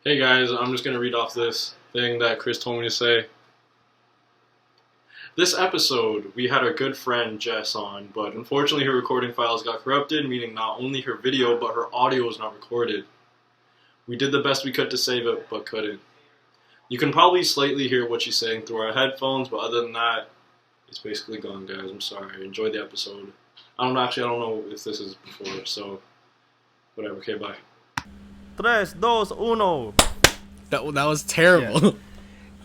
Hey guys, I'm just going to read off this thing that Kris told me to say. This episode, we had our good friend Jess on, but unfortunately her recording files got corrupted, meaning not only her video, but her audio was not recorded. We did the best we could to save it, but couldn't. You can probably slightly hear what she's saying through our headphones, but other than that, it's basically gone, guys. I'm sorry. Enjoy the episode. I don't know if this is before, so whatever. Okay, bye. 3, 2, 1. That was terrible. Yeah.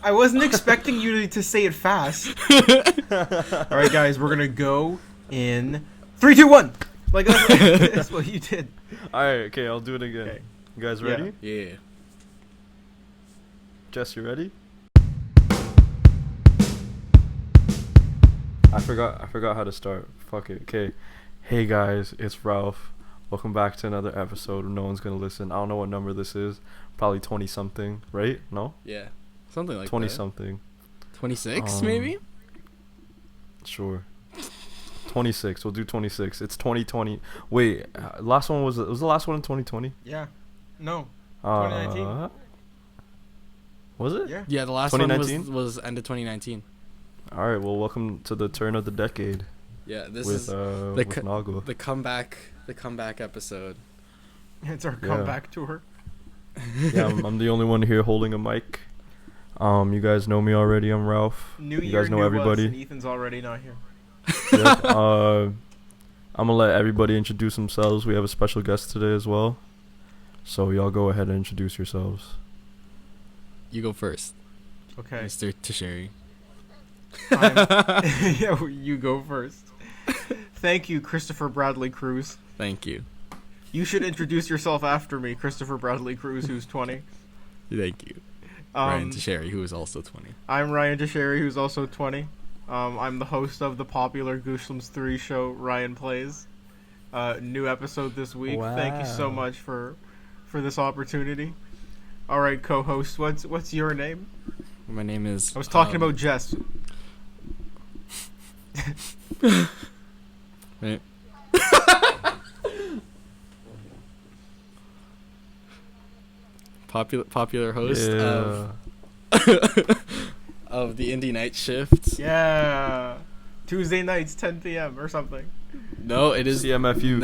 I wasn't expecting you to say it fast. All right, guys, we're gonna go in 3, 2, 1. Like that's what you did. All right, okay, I'll do it again. Okay. You guys ready? Yeah. Jess, you ready? I forgot how to start. Fuck it. Okay. Hey guys, it's Ralph. Welcome back to another episode. No one's gonna listen. I don't know what number this is. Probably 20 something, right? No? Yeah. Something like 20 that. 20 something. 26 maybe? Sure. 26. We'll do 26. It's 2020. Wait, last one was the last one in 2020? Yeah. No. 2019. Was it? Yeah. Yeah, the last one was end of 2019. All right. Well, welcome to the turn of the decade. Yeah, this with, is with Nago. the comeback episode. It's our comeback tour. Yeah, I'm the only one here holding a mic. You guys know me already. I'm Ralph. New you year, guys know new everybody. Us, and Ethan's already not here. Yep. I'm gonna let everybody introduce themselves. We have a special guest today as well. So y'all go ahead and introduce yourselves. You go first. Okay. Mr. Tocheri. Yeah, you go first. Thank you, Kristoffer Bradley Cruz. Thank you. You should introduce yourself after me, Kristoffer Bradley Cruz, who's 20. Thank you. Ryan Tocheri, who is also 20. I'm Ryan Tocheri, who's also 20. I'm the host of the popular GOOSHLEMS 3 show, Ryan Plays. New episode this week. Wow. Thank you so much for this opportunity. All right, co-host, what's your name? My name is... I was talking about Jess. Right. Popular host of the Indie Night Shift. Yeah. Tuesday nights, 10 p.m. or something. No, it is CMFU.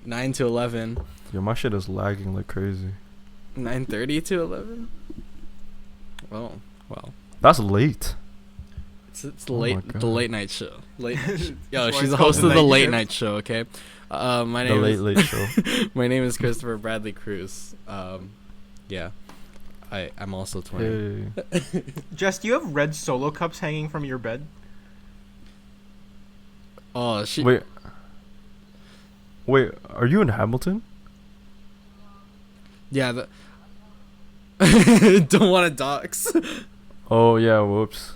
9 to 11. Yo, my shit is lagging like crazy. 9:30 to 11. Well. That's late. It's the late night show. Yo, That's why she's it's the called host the of the night late shift. night show. Okay. My The name is late show. My name is Kristoffer Bradley Cruz. Yeah. I'm also 20. Hey. Jess, do you have red Solo cups hanging from your bed? Oh, Wait, are you in Hamilton? Yeah. Don't want to dox. Oh yeah, whoops.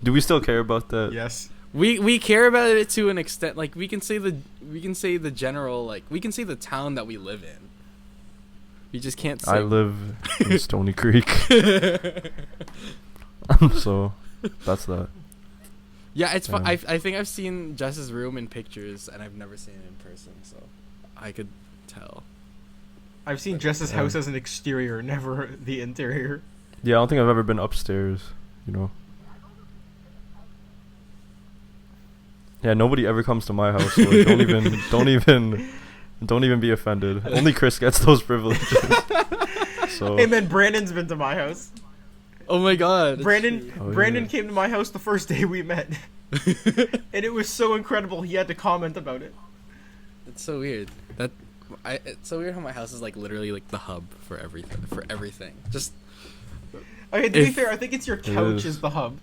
Do we still care about that? Yes. We care about it to an extent. Like we can say the general, like we can say the town that we live in. We just can't say. I live in Stony Creek. So that's that. Yeah, it's fun. I think I've seen Jess's room in pictures, and I've never seen it in person, so I could tell. I've seen Jess's house as an exterior, never the interior. Yeah, I don't think I've ever been upstairs, you know. Yeah, nobody ever comes to my house, so like, don't even be offended. Only Kris gets those privileges. So Hey man, Brandon's been to my house. Oh my god. Brandon came to my house the first day we met. And it was so incredible he had to comment about it. It's so weird. It's so weird how my house is like literally like the hub for everything. Just Okay, to be fair, I think it's your couch is the hub.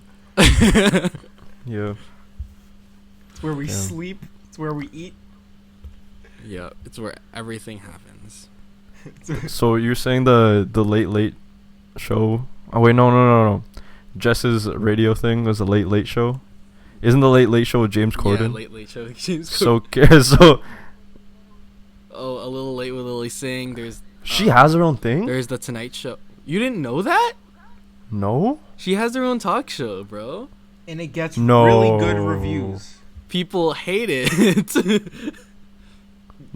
yeah. It's where we sleep, it's where we eat. Yeah, it's where everything happens. So you're saying the late show? Oh wait, no. Jess's radio thing was a late show. Isn't the late show with James Corden? Yeah, late show with James Corden. So. Oh, a little late with Lily Singh. There's. She has her own thing. There's the Tonight Show. You didn't know that? No. She has her own talk show, bro. And it gets really good reviews. People hate it.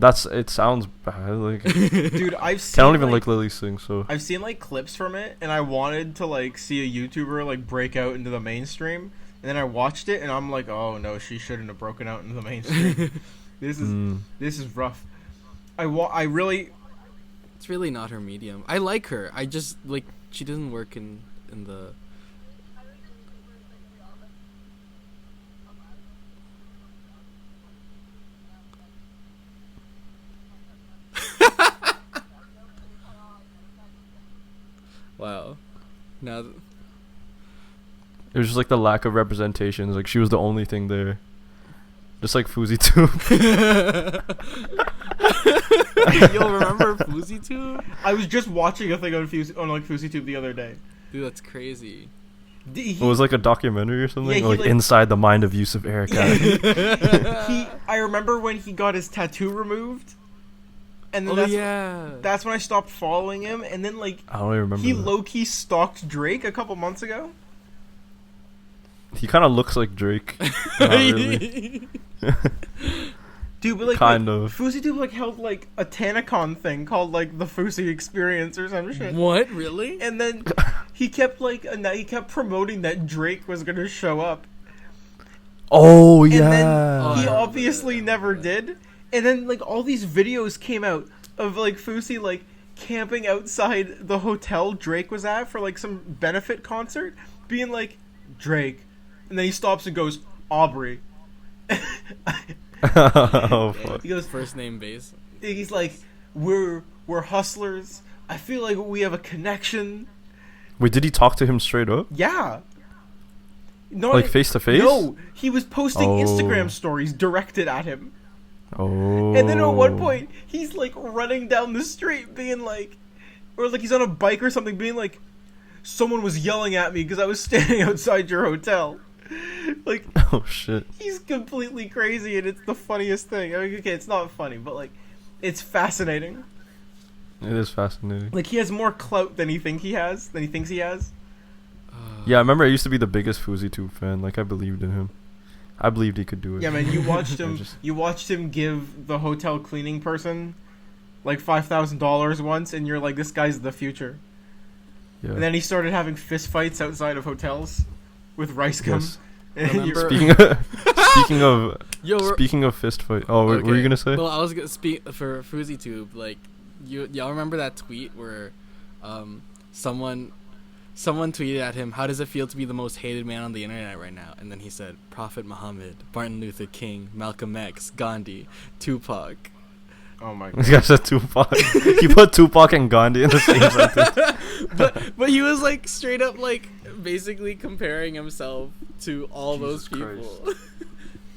It sounds bad. Like, Dude, I don't even like Lily sing. So I've seen like clips from it, and I wanted to like see a YouTuber like break out into the mainstream, and then I watched it, and I'm like, oh no, she shouldn't have broken out into the mainstream. This is rough. I really. It's really not her medium. I like her. I just like she doesn't work in the. Wow. Now. it was just like the lack of representation. Like she was the only thing there. Just like FouseyTube. You'll remember FouseyTube? I was just watching a thing on FouseyTube the other day. Dude, that's crazy. It was like a documentary or something, Yeah, or like inside the mind of Yusuf Ericat. I remember when he got his tattoo removed, and then that's when I stopped following him. And then like I don't even remember. He low key stalked Drake a couple months ago. He kind of looks like Drake. Not really. Dude, but like kind of. FouseyTube like held like a TanaCon thing called like the Fousey Experience or some shit. What, really? And then he kept promoting that Drake was gonna show up. Oh And yeah. then he obviously never did. And then like all these videos came out of like Fousey like camping outside the hotel Drake was at for like some benefit concert, being like, Drake, and then he stops and goes, Aubrey. Oh fuck. He goes, first name base. He's like, we're hustlers. I feel like we have a connection. Wait, did he talk to him straight up? Yeah. No, Like face to face? No, he was posting Instagram stories directed at him. Oh. And then at one point, he's like running down the street being like, or like he's on a bike or something being like, someone was yelling at me because I was standing outside your hotel. Like, oh shit. He's completely crazy, and it's the funniest thing. I mean, okay, it's not funny, but like, it's fascinating. It is fascinating. Like, he has more clout than he thinks he has. Yeah, I remember I used to be the biggest FouseyTube fan. Like, I believed in him. I believed he could do it. Yeah, man, you watched him. You watched him give the hotel cleaning person like $5,000 once, and you're like, this guy's the future. Yeah. And then he started having fist fights outside of hotels with rice gum. Yes. Speaking of fist fight. Oh, okay. What were you gonna say? Well, I was gonna speak for FouseyTube. Like, y'all remember that tweet where, someone tweeted at him, "How does it feel to be the most hated man on the internet right now?" And then he said, "Prophet Muhammad, Martin Luther King, Malcolm X, Gandhi, Tupac." Oh my god. This guy said Tupac. He put Tupac and Gandhi in the same sentence. But he was like straight up like basically comparing himself to all those people.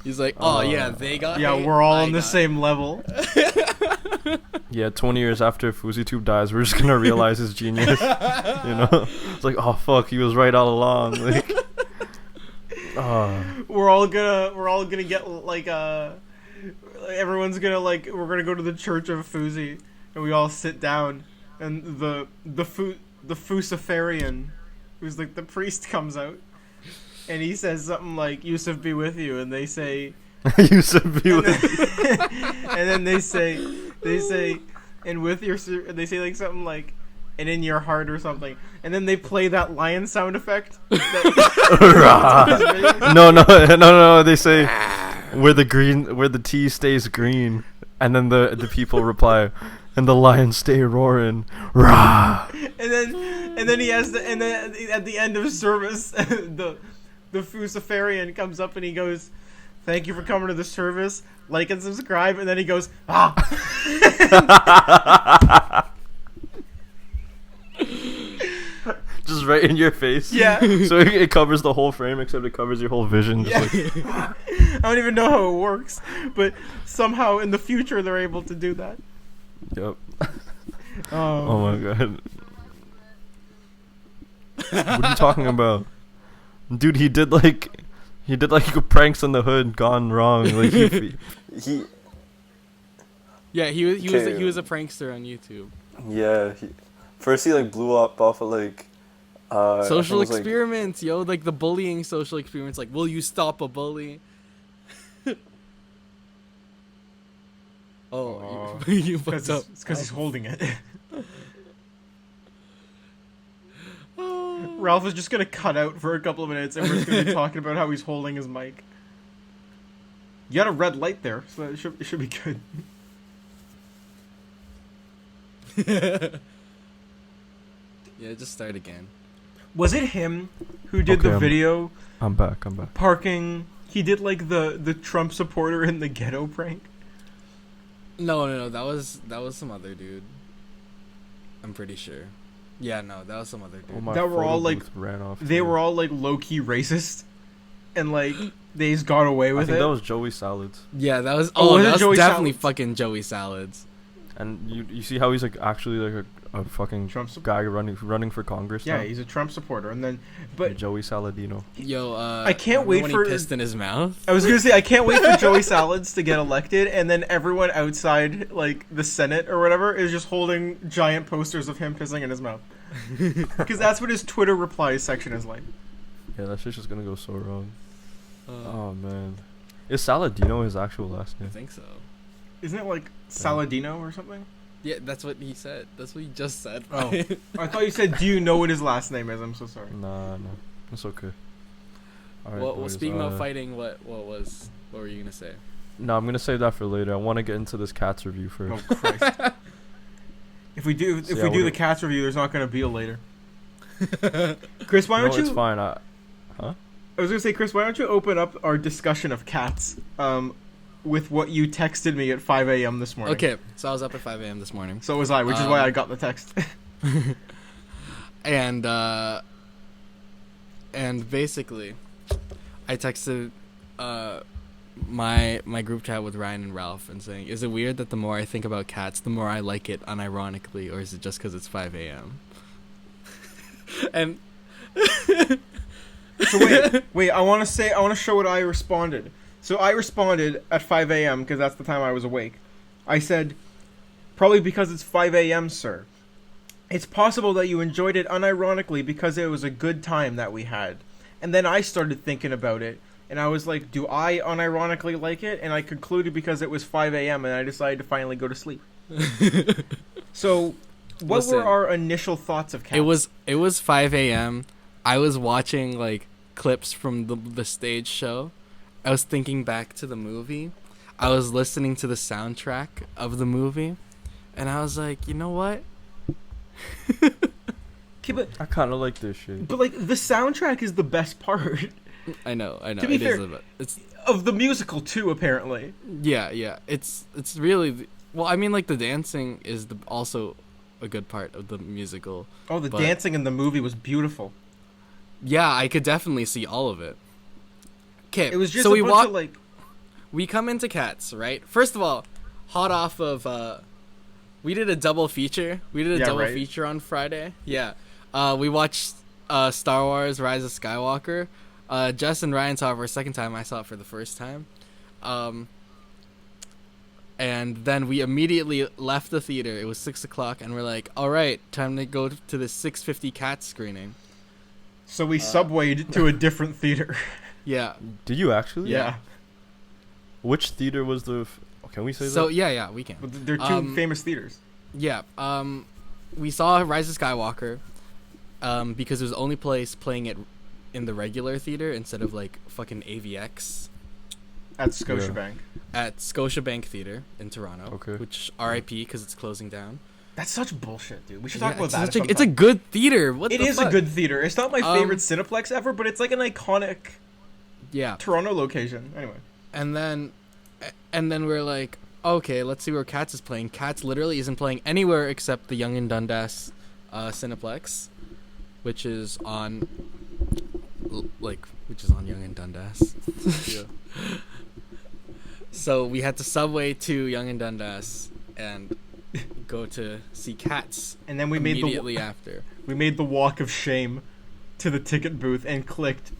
He's like, oh yeah, they got hate, we're all on the same level. Yeah, 20 years after FouseyTube dies, we're just gonna realize his genius. You know? It's like, oh fuck, he was right all along. Like, we're all gonna get like everyone's gonna like, we're gonna go to the church of Fousey, and we all sit down, and the Fousifarian, who's like the priest, comes out, and he says something like, "Yusuf be with you," and they say, "Yusuf be with you," and then they say, "And with your," they say like something like, "And in your heart" or something, and then they play that lion sound effect. No. They say, where the tea stays green, and then the people reply, and the lions stay roaring, rah. And then he has and then at the end of service, the Fousifarian comes up and he goes, "Thank you for coming to the service. Like and subscribe." And then he goes, "Ah." Just right in your face. Yeah. So it covers the whole frame, except it covers your whole vision. Just I don't even know how it works, but somehow in the future they're able to do that. Yep. Oh my god. What are you talking about? Dude, he did like pranks in the hood gone wrong. Like he was a prankster on YouTube. Yeah. First he like blew up off of like social experiments, like the bullying social experiments, like, will you stop a bully? Oh, you fucked up. It's because he's holding it. Ralph is just gonna cut out for a couple of minutes, and we're just gonna be talking about how he's holding his mic. You got a red light there, so it should be good. Yeah, just start again. Was it him who did the video? I'm back. Parking. He did like the Trump supporter in the ghetto prank. No, that was some other dude. I'm pretty sure. Yeah, no, that was some other dude. Oh, That were all like ran off. They were all like low key racist, and like they just got away with I think it. that was Joey Salads. Yeah, that was. Oh, was it that was Joey definitely Salads? fucking Joey Salads. And you see how he's like actually like a fucking Trump guy running for Congress. Yeah, now? he's a Trump supporter, and then but Joey Saladino. Yo, I can't wait when for he pissed in his mouth. I was gonna say I can't wait for Joey Salads to get elected, and then everyone outside like the Senate or whatever is just holding giant posters of him pissing in his mouth, because that's what his Twitter replies section is like. Yeah, that shit's just gonna go so wrong. Oh man, is Saladino his actual last I name? think so. Isn't it like Saladino or something? Yeah, that's what he said. That's what he just said. Oh, I thought you said, "Do you know what his last name is?" I'm so sorry. Nah, it's okay. All right, well, boys, speaking of fighting, what were you gonna say? No, I'm gonna save that for later. I want to get into this Cats review first. Oh Christ! If we do the Cats review, there's not gonna be a later. Chris, why don't you? It's fine. I was gonna say, Chris, why don't you open up our discussion of Cats with what you texted me at 5 a.m. this morning? Okay, so I was up at 5 a.m. this morning. So was I, which is why I got the text. And basically, I texted my group chat with Ryan and Ralph and saying, "Is it weird that the more I think about Cats, the more I like it unironically, or is it just because it's 5 a.m.?" And So wait, I want to show what I responded. So I responded at 5 a.m. because that's the time I was awake. I said, "Probably because it's 5 a.m., sir. It's possible that you enjoyed it unironically because it was a good time that we had." And then I started thinking about it, and I was like, do I unironically like it? And I concluded because it was 5 a.m. and I decided to finally go to sleep. So, what were our initial thoughts of Cats? It was 5 a.m. I was watching like clips from the stage show. I was thinking back to the movie. I was listening to the soundtrack of the movie, and I was like, you know what? Okay, but I kind of like this shit. like the soundtrack is the best part. I know. To be fair, It's of the musical too, apparently. yeah. It's really well. I mean, like the dancing is also a good part of the musical. Oh, the but- dancing in the movie was beautiful. Yeah, I could definitely see all of it. Okay, It was just so a bunch of like. we come into Cats, right? First of all, hot off of we did a double feature. We did a double feature on Friday. Yeah. We watched Star Wars Rise of Skywalker. Jess and Ryan saw it for a second time. I saw it for the first time. And then we immediately left the theater. It was 6 o'clock, and we're like, all right, time to go to the 6:50 Cats screening. So we subwayed to a different theater. Yeah. Did you actually? Yeah. Which theater was the? Can we say So that? yeah, we can. But they're two famous theaters. Yeah. We saw Rise of Skywalker because it was the only place playing it in the regular theater instead of like fucking AVX At Scotiabank. at Scotiabank Theater in Toronto. Okay. Which RIP because it's closing down. That's such bullshit, dude. We should Yeah, talk about it's that. such it's a good theater. What It the is fuck? a good theater. It's not my favorite Cineplex ever, but it's like an iconic Yeah. Toronto location. Anyway. And then we're like, okay, let's see where Cats is playing. Cats literally isn't playing anywhere except the Yonge and Dundas Cineplex, which is on Yonge and Dundas. Yeah. So we had to subway to Yonge and Dundas and go to see Cats. And then we immediately after. We made the walk of shame to the ticket booth and clicked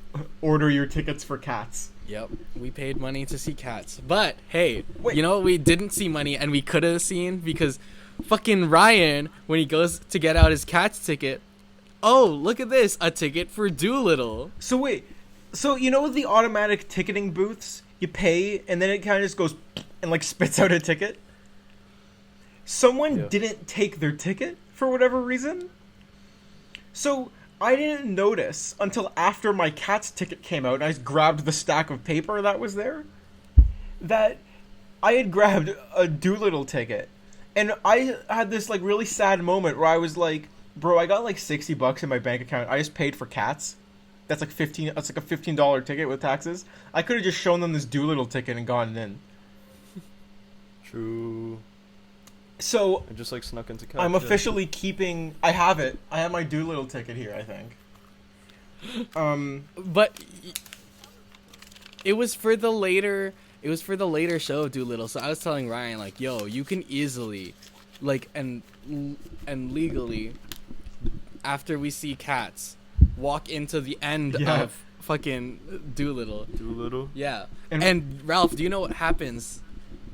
order your tickets for Cats. Yep, we paid money to see Cats. But hey, Wait. you know what we didn't see money and we could have seen? Because fucking Ryan, when he goes to get out his Cats ticket, oh, look at this, a ticket for Doolittle. So wait, so you know the automatic ticketing booths? You pay and then it kind of just goes and like spits out a ticket? someone didn't take their ticket for whatever reason. So I didn't notice until after my cat's ticket came out and I grabbed the stack of paper that was there that I had grabbed a Doolittle ticket. And I had this like really sad moment where I was like, bro, I got like $60 in my bank account. I just paid for cats. That's like a $15 ticket with taxes. I could have just shown them this Doolittle ticket and gone in. True. So I just like snuck into cats. I'm officially keeping. I have it. I have my Doolittle ticket here, I think. But it was for the later. It was for the later show of Doolittle. So I was telling Ryan, like, yo, you can easily, like, and legally, after we see cats, walk into the end of fucking Doolittle. Doolittle? Yeah. And Ralph, do you know what happens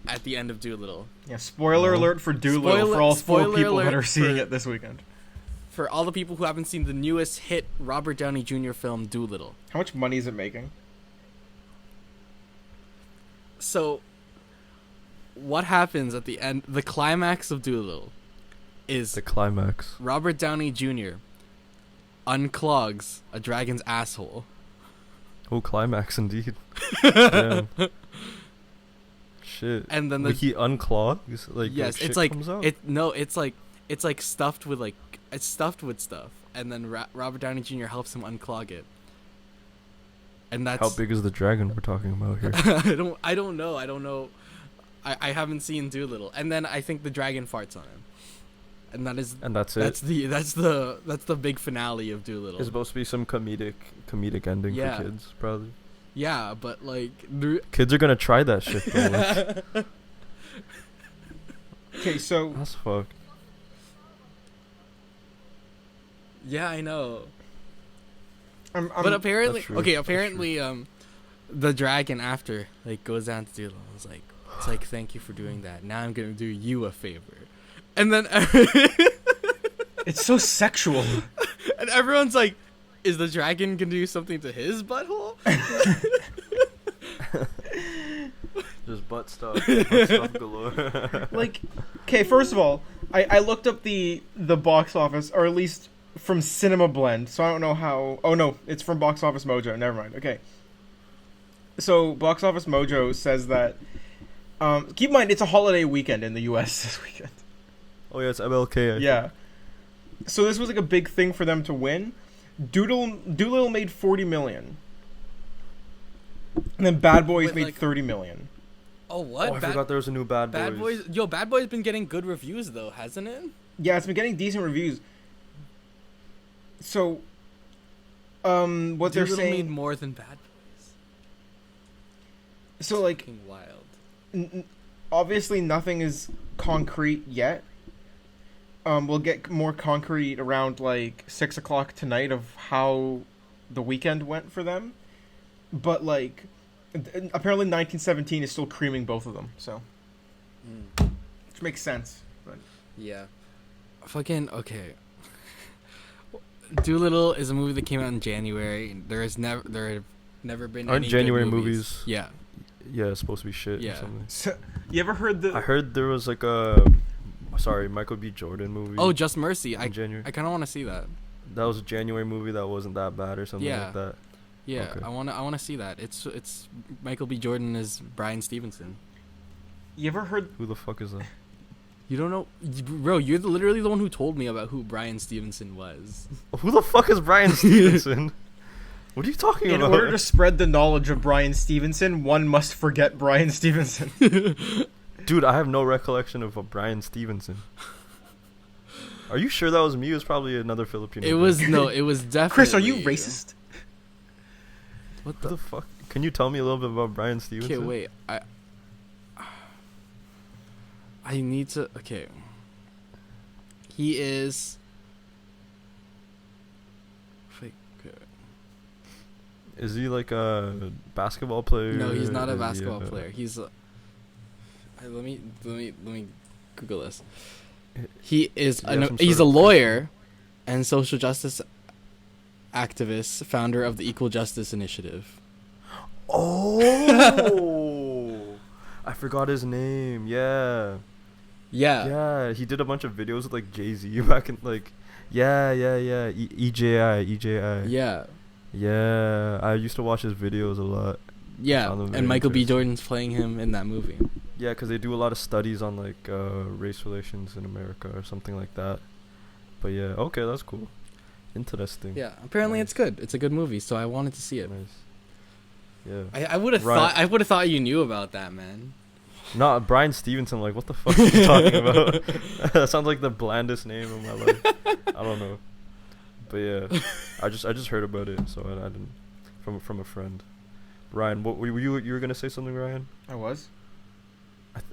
at the end of Doolittle? Yeah, spoiler alert for Doolittle for all 4 people that are seeing it this weekend. For all the people who haven't seen the newest hit Robert Downey Jr. film, Doolittle. How much money is it making? So, what happens at the end, the climax of Doolittle, is the climax. Robert Downey Jr. unclogs a dragon's asshole. Oh, climax indeed. Damn. Shit. And then like he unclogs? Like, yes, shit it's like comes out? it's like stuffed with like it's stuffed with stuff, and then Robert Downey Jr. helps him unclog it. And that's how big is the dragon we're talking about here? I don't know. I haven't seen Doolittle. And then I think the dragon farts on him. And that's it. That's the big finale of Doolittle. It's supposed to be some comedic ending for kids, probably. Yeah, but like kids are gonna try that shit though. Okay, so that's fucked. Yeah, I know. But apparently, the dragon after like goes down to Doolittle. It's like thank you for doing that. Now I'm gonna do you a favor, and then it's so sexual. And everyone's like, is the dragon gonna do something to his butthole? Just butt stuff galore. Like, okay, first of all, I looked up the box office, or at least from Cinema Blend, so I don't know how. Oh no, it's from Box Office Mojo. Never mind. Okay, so Box Office Mojo says that. Keep in mind, it's a holiday weekend in the U.S. this weekend. Oh yeah, it's MLK. Yeah. So this was like a big thing for them to win. Doolittle made $40 million, and then Bad Boys made like, $30 million. Oh what? Oh, I forgot there was a new Bad Boys. Yo, Bad Boys been getting good reviews though, hasn't it? Yeah, it's been getting decent reviews. So, what they're saying made more than Bad Boys. So like, wild. Obviously, nothing is concrete yet. We'll get more concrete around like 6 o'clock tonight of how the weekend went for them. But like, apparently 1917 is still creaming both of them. So, which makes sense. But yeah, fucking okay. Doolittle is a movie that came out in January. There have never been Aren't any January good movies. Yeah. Yeah, it's supposed to be shit. Yeah. Or something. So, you ever heard the? I heard there was like a, Michael B. Jordan movie. Oh, Just Mercy. January. I kind of want to see that. That was a January movie that wasn't that bad or something like that. Yeah, okay. I want to see that. It's Michael B. Jordan as Bryan Stevenson. You ever heard? Who the fuck is that? You don't know, bro? You're literally the one who told me about who Bryan Stevenson was. Who the fuck is Bryan Stevenson? What are you talking about? In order to spread the knowledge of Bryan Stevenson, one must forget Bryan Stevenson. Dude, I have no recollection of a Bryan Stevenson. Are you sure that was me? It was probably another Filipino. It was definitely. Chris, are you racist? What the fuck? Can you tell me a little bit about Bryan Stevenson? Okay, wait. I need to. Okay. He is. Is he like a basketball player? No, he's not a basketball player. He's. Let me Google this. He is. He's a lawyer, and social justice activist, founder of the Equal Justice Initiative. Oh, I forgot his name. Yeah. Yeah. Yeah, he did a bunch of videos with like Jay-Z back in like, EJI. Yeah. Yeah, I used to watch his videos a lot. Yeah. Found them very And Michael B. interesting. Jordan's playing him in that movie. Yeah, because they do a lot of studies on like race relations in America or something like that. But yeah, okay, that's cool. Interesting. Yeah. Apparently, Nice. it's good. It's a good movie, so I wanted to see it. Nice. Yeah. I would have Right. thought. I would have thought you knew about that, man. Not Bryan Stevenson. Like, what the fuck are you talking about? That sounds like the blandest name of my life. I don't know. But yeah, I just heard about it, so I didn't from a friend. Ryan, what were you were gonna say something, Ryan? I was.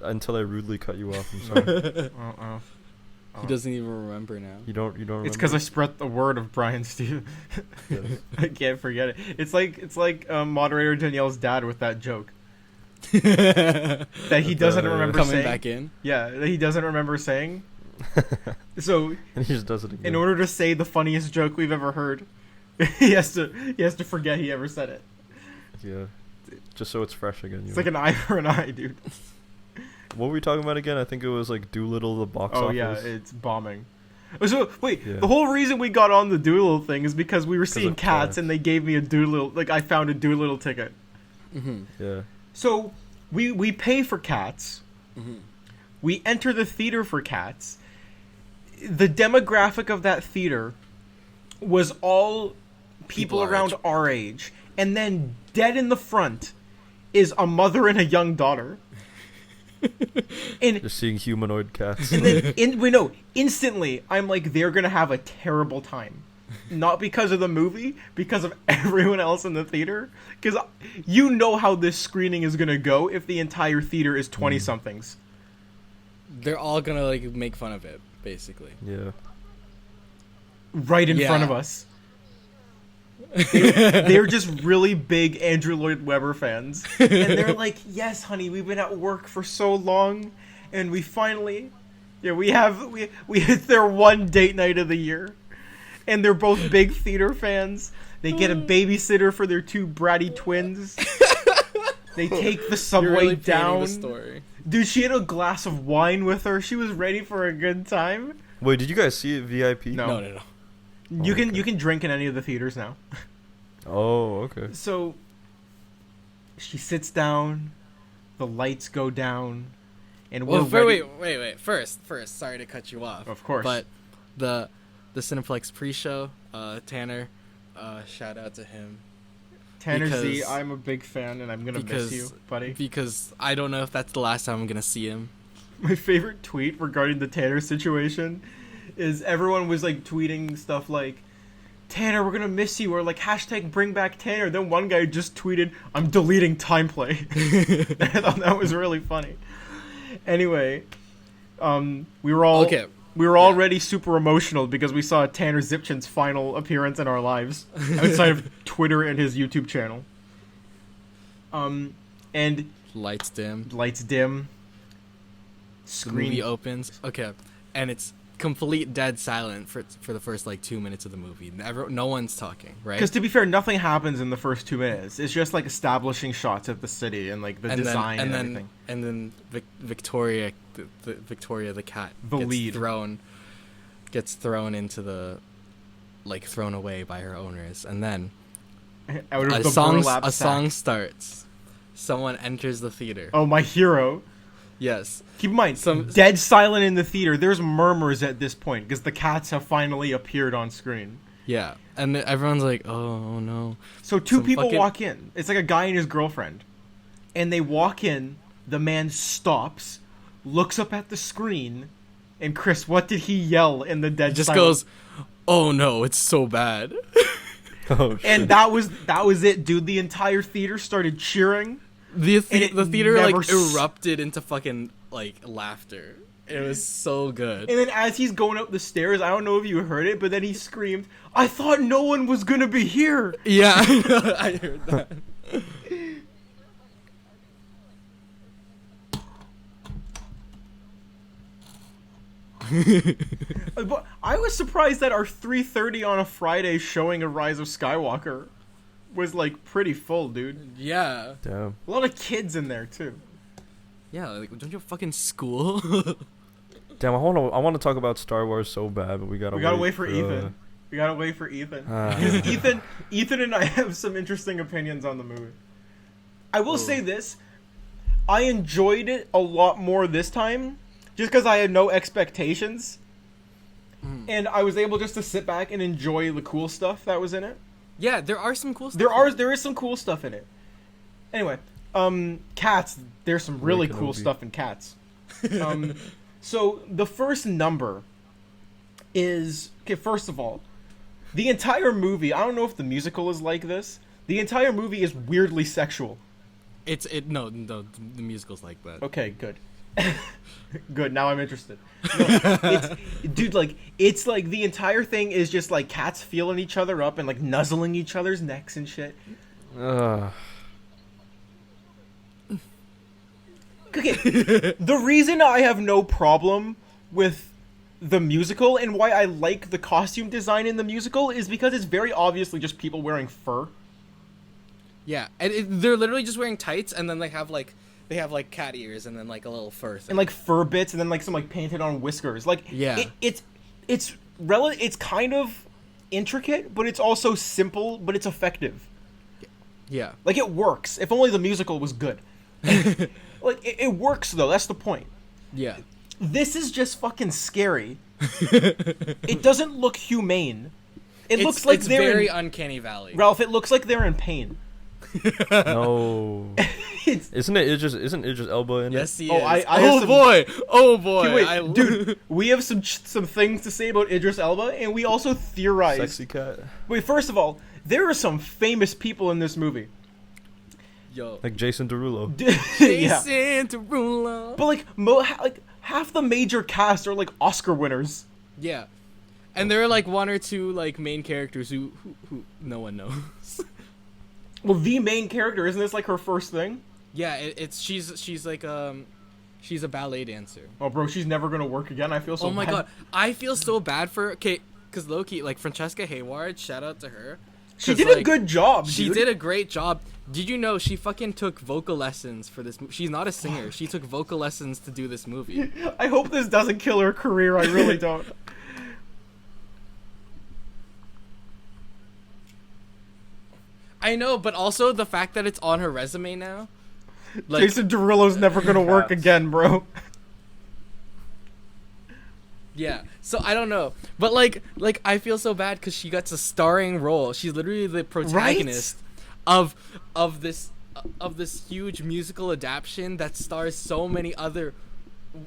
Until I rudely cut you off. I'm sorry. Oh. He doesn't even remember now. You don't remember? It's because I spread the word of Bryan Stevenson. Yeah. I can't forget it. It's like moderator Danielle's dad with that joke that he doesn't remember Coming saying. back in. Yeah, that he doesn't remember saying. So And he just does it again. in order to say the funniest joke we've ever heard, he has to forget he ever said it. Yeah. Just so it's fresh again. It's like an eye for an eye, dude. What were we talking about again? I think it was like Doolittle, the box office. Oh yeah, it's bombing. So wait, Yeah. the whole reason we got on the Doolittle thing is because we were seeing of cats cats. and they gave me a Doolittle. Like I found a Doolittle ticket. Mm-hmm. Yeah. So we pay for cats. Mm-hmm. We enter the theater for cats. The demographic of that theater was all people our around age. our age, and then dead in the front is a mother and a young daughter. And Just seeing humanoid cats. And then, instantly, I'm like, they're gonna have a terrible time. Not because of the movie, because of everyone else in the theater. Because you know how this screening is gonna go if the entire theater is 20-somethings. They're all gonna like make fun of it, basically. Yeah. Right in Yeah. front of us. They're just really big Andrew Lloyd Webber fans. And they're like, yes, honey, we've been at work for so long, and we finally... Yeah, we hit their one date night of the year. And they're both big theater fans. They get a babysitter for their two bratty twins. They take the You're subway really painting down. the story. Dude, she had a glass of wine with her. She was ready for a good time. Wait, did you guys see it VIP? No. No. You okay. can drink in any of the theaters now. Oh, okay. So she sits down, the lights go down, and we're Well, ready. wait. First, sorry to cut you off. Of course. But the Cineplex pre-show, Tanner, shout out to him. Tanner Z, because- I'm a big fan, and I'm gonna miss you, buddy. Because I don't know if that's the last time I'm gonna see him. My favorite tweet regarding the Tanner situation is everyone was like tweeting stuff like, Tanner, we're gonna miss you, or like hashtag bring back Tanner. Then one guy just tweeted, I'm deleting time play. I thought that was really funny. Anyway, we were all Okay. already super emotional because we saw Tanner Zipchin's final appearance in our lives outside of Twitter and his YouTube channel. And Lights dim. lights dim. The Screen movie opens. Okay, and it's complete dead silent for the first like 2 minutes of the movie. No one's talking, right? Because to be fair, nothing happens in the first 2 minutes. It's just like establishing shots of the city and like the design and everything. And then Victoria, Victoria the cat, The gets lead. gets thrown into the, like thrown away by her owners, and then Out of a the song burlap sack. starts. Someone enters the theater. Oh, my hero. Yes. Keep in mind, Some- dead silent in the theater. There's murmurs at this point because the cats have finally appeared on screen. Yeah, and everyone's like, "Oh no!" So two Some people fucking- walk in. It's like a guy and his girlfriend. And they walk in, the man stops, looks up at the screen, and Kris, what did he yell in the dead Just silence? goes, "Oh no, it's so bad." Oh, shit. And that was it, dude. The entire theater started cheering. The And it theater like never erupted into fucking like laughter. It was so good. And then as he's going up the stairs, I don't know if you heard it, but then he screamed, I thought no one was gonna be here. Yeah, I heard that. But I was surprised that our 3:30 on a Friday showing of Rise of Skywalker was like pretty full, dude. Yeah, Damn. A lot of kids in there too. yeah. Like, don't you have fucking school? Damn, I want to talk about Star Wars so bad, but we gotta wait for Ethan. We gotta wait for Ethan. Because Ethan and I have some interesting opinions on the movie. I will say this. I enjoyed it a lot more this time, just because I had no expectations. And I was able just to sit back and enjoy the cool stuff that was in it. Yeah, there are some cool stuff. There is some cool stuff in it. Anyway, Cats. There's some really cool stuff in Cats. So the first number is first of all, the entire movie. I don't know if the musical is like this. The entire movie is weirdly sexual. No, the musical's like that. Okay, good. Good. Now I'm interested. No, it's like the entire thing is just like cats feeling each other up and like nuzzling each other's necks and shit. Okay, the reason I have no problem with the musical and why I like the costume design in the musical is because it's very obviously just people wearing fur. Yeah, and they're literally just wearing tights, and then they have cat ears and then like a little fur thing. And like fur bits and then like some like painted on whiskers. Like yeah, it's kind of intricate, but it's also simple, but it's effective. Yeah, like it works. If only the musical was good. Like it works though. That's the point. Yeah. This is just fucking scary. It doesn't look humane. It looks like it's they're very in, uncanny valley. Ralph, it looks like they're in pain. No. Isn't Idris Elba in it? Yes, he Oh, is. Oh boy. Okay, Wait, dude, we have some things to say about Idris Elba, and we also theorize. Sexy cat. Wait, first of all, there are some famous people in this movie. Yo. Like Jason Derulo. Jason Derulo. But like half the major cast are like Oscar winners. Yeah. And there are like one or two like main characters who no one knows. Well, the main character, isn't this like her first thing? Yeah, she's like she's a ballet dancer. Oh, bro, she's never gonna work again. I feel so. Oh my bad. god, I feel so bad for because low-key, like Francesca Hayward, shout out to her. She did a good job. She dude. did a great job. Did you know she fucking took vocal lessons for this? She's not a singer. She took vocal lessons to do this movie. I hope this doesn't kill her career. I really don't. I know, but also the fact that it's on her resume now. Like, Jason Derulo's never gonna work again, bro. Yeah, so I don't know, but like I feel so bad because she got a starring role. She's literally the protagonist of this huge musical adaptation that stars so many other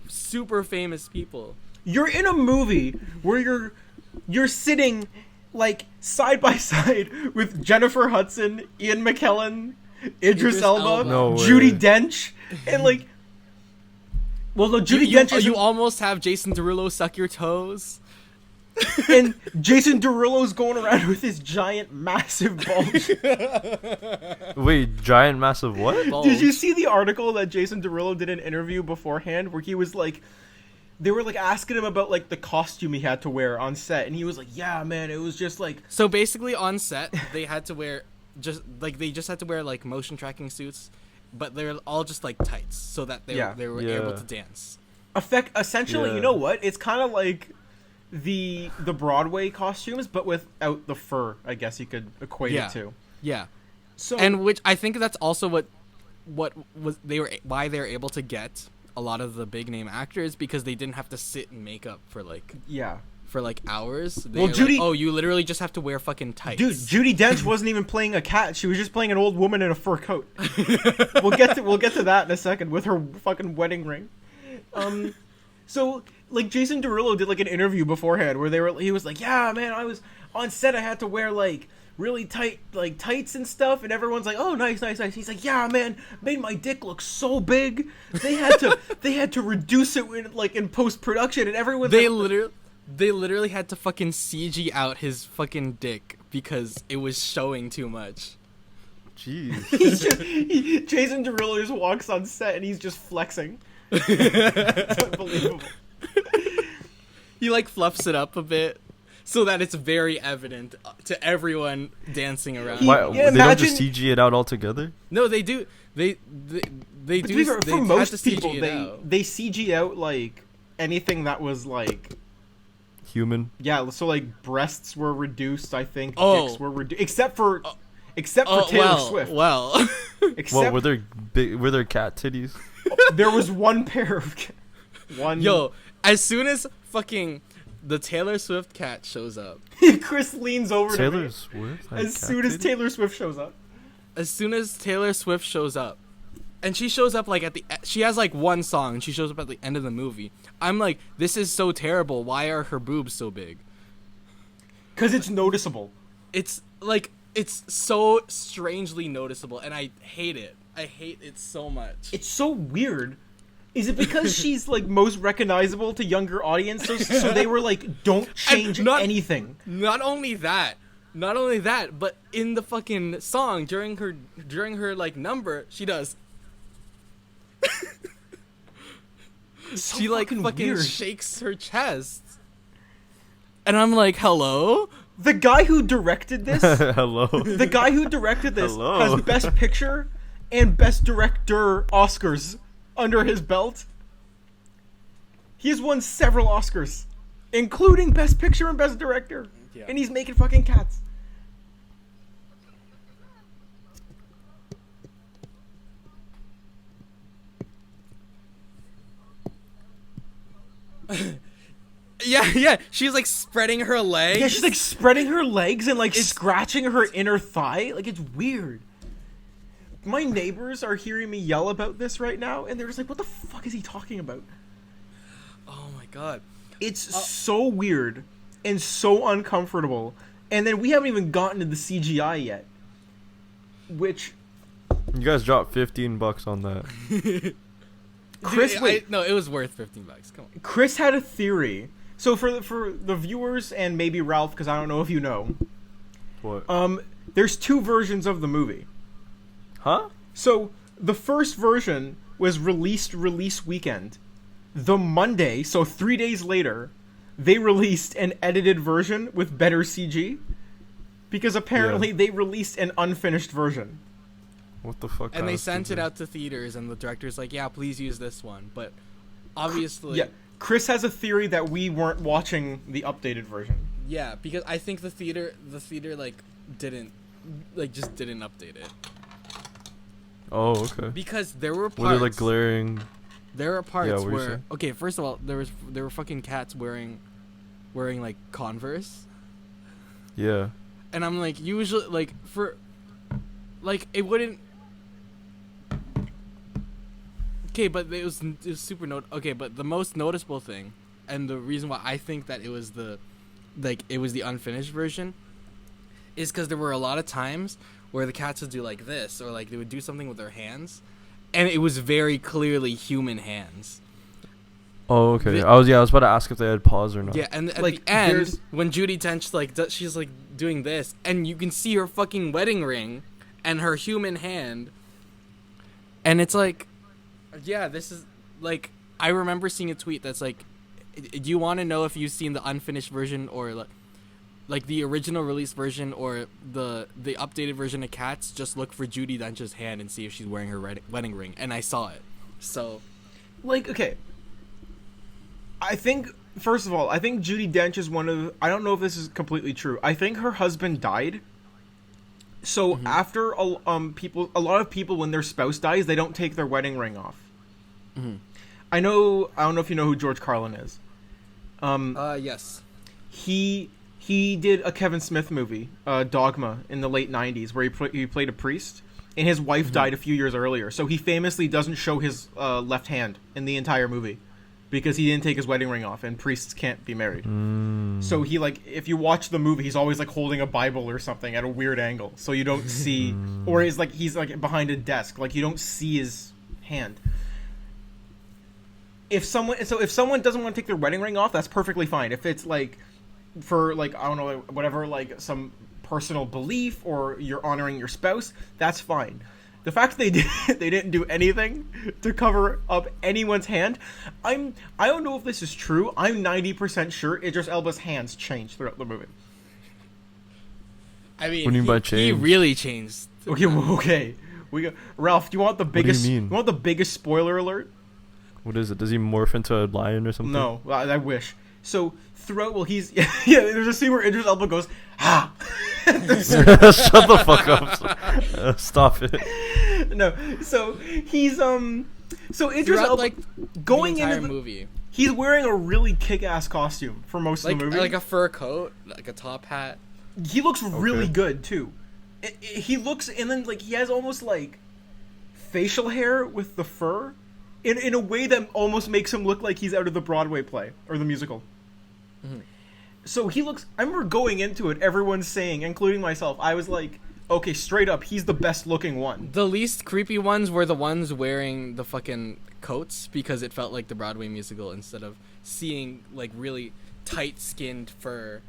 super famous people. You're in a movie where you're sitting like side by side with Jennifer Hudson, Ian McKellen, Idris Elba, No Judi way. Dench, and like. Well, no, Judi Dench. You almost have Jason Derulo suck your toes. And Jason Derulo's going around with his giant, massive bulge. Wait, giant, massive what? Bulge. Did you see the article that Jason Derulo did an interview beforehand where he was like, they were like asking him about like the costume he had to wear on set, and he was like, "Yeah, man, it was just like." So basically, on set, they had to wear they just had to wear like motion tracking suits, but they're all just like tights, so that they were able to dance. Essentially, you know what? It's kind of like the Broadway costumes, but without the fur. I guess you could equate it to. Yeah. So And which I think that's also why they were able to get a lot of the big name actors, because they didn't have to sit in makeup for like hours. They you literally just have to wear fucking tights. Dude, Judi Dench wasn't even playing a cat. She was just playing an old woman in a fur coat. We'll get to that in a second with her fucking wedding ring. So like Jason Derulo did like an interview beforehand where he was like, "Yeah, man, I was on set. I had to wear like really tight like tights and stuff," and everyone's like, "Oh, nice." He's like, "Yeah, man, made my dick look so big. They had to reduce it in post production," and everyone They literally had to fucking CG out his fucking dick because it was showing too much. Jeez. Jason Derulo just walks on set and he's just flexing. It's unbelievable. He like fluffs it up a bit so that it's very evident to everyone dancing around. Why, they don't just CG it out altogether? No, they do. They do. For most people, they CG out like anything that was like Human. yeah, so like breasts were reduced. I think Oh. dicks were reduced, except for Taylor Swift. Well, Except Were there cat titties? there was one pair of one. yo, as soon as fucking the Taylor Swift cat shows up, Chris leans over to Taylor me. Swift. As soon as Taylor Swift shows up. and she shows up like she has like one song, and she shows up at the end of the movie. I'm like, this is so terrible. Why are her boobs so big? Because it's noticeable. It's like, it's so strangely noticeable, and I hate it. I hate it so much. It's so weird. Is it because she's like most recognizable to younger audiences, so they were like, don't change anything? Not only that, but in the fucking song during her like number, she does. So She like fucking weird. shakes her chest, and I'm like, hello. The guy who directed this, Hello. the guy who directed this Hello. has Best Picture and Best Director Oscars under his belt. He has won several Oscars, including Best Picture and Best Director, Yeah. and he's making fucking cats. Yeah. She's like spreading her legs. Yeah, she's like spreading her legs and like scratching her inner thigh. Like, it's weird. My neighbors are hearing me yell about this right now, and they're just like, what the fuck is he talking about? Oh my god. It's so weird and so uncomfortable. And then we haven't even gotten to the CGI yet. Which, You guys dropped $15 on that. Chris, Dude, no, it was worth $15. Come on. Chris had a theory. So for the viewers and maybe Ralph, because I don't know if you know, What? there's two versions of the movie. Huh? So the first version was release weekend. The Monday, so 3 days later, they released an edited version with better CG. Because apparently they released an unfinished version. What the fuck? And kind they of sent it stupid? out to theaters, and the director's like, yeah, please use this one. But obviously, Yeah, Chris has a theory that we weren't watching the updated version. yeah, because I think the theater like just didn't update it. Oh, okay. Because there were parts. Were there like glaring? There are parts Yeah, what were you where saying? okay, first of all, there were fucking cats wearing like Converse, Yeah. and I'm like, usually like for like it wouldn't. Okay, but it was super okay, but the most noticeable thing, and the reason why I think that it was the unfinished version, is because there were a lot of times where the cats would do like this, or like they would do something with their hands, and it was very clearly human hands. Oh, okay. The- I was about to ask if they had paws or not. Yeah, and at Like, the end, there's- when Judi Dench she's like doing this, and you can see her fucking wedding ring and her human hand, and it's like, yeah, this is like, I remember seeing a tweet that's like, do you want to know if you've seen the unfinished version or like the original release version or the updated version of Cats? Just look for Judi Dench's hand and see if she's wearing her wedding ring, and I saw it. So, Like, okay. I think, first of all, I think Judi Dench is one of... I don't know if this is completely true. I think her husband died. So after a lot of people, when their spouse dies, they don't take their wedding ring off. I don't know if you know who George Carlin is. yes. He did a Kevin Smith movie, Dogma, in the late 90s, where he played a priest, and his wife died a few years earlier. So he famously doesn't show his left hand in the entire movie, because he didn't take his wedding ring off, and priests can't be married. So he, like, if you watch the movie, he's always, like, holding a Bible or something at a weird angle, so you don't see, or he's like behind a desk, like, you don't see his hand. If someone doesn't want to take their wedding ring off, that's perfectly fine. If it's, like, for, like, I don't know, whatever, like, some personal belief, or you're honoring your spouse, that's fine. The fact that they didn't do anything to cover up anyone's hand, I don't know if this is true. I'm 90% sure Idris Elba's hands changed throughout the movie. I mean, What do you mean by he change? really changed. Okay, okay. Ralph, do you want the biggest? mean? You want the biggest spoiler alert? What is it? Does he morph into a lion or something? No, I wish. So throughout, he's yeah. There's a scene where Idris Elba goes, "Ha!" Shut the fuck up. Stop it. No, so he's so Idris Throughout, Elba like, going the entire into the movie. He's wearing a really kick-ass costume for most of the movie. Like a fur coat, like a top hat. He looks really Okay. good too. He looks, and then like he has almost like facial hair with the fur, in a way that almost makes him look like he's out of the Broadway play or the musical. Mm-hmm. So he looks. I remember going into it, everyone's saying, including myself, I was like, okay, straight up, he's the best looking one. The least creepy ones were the ones wearing the fucking coats because it felt like the Broadway musical instead of seeing like really tight-skinned fur,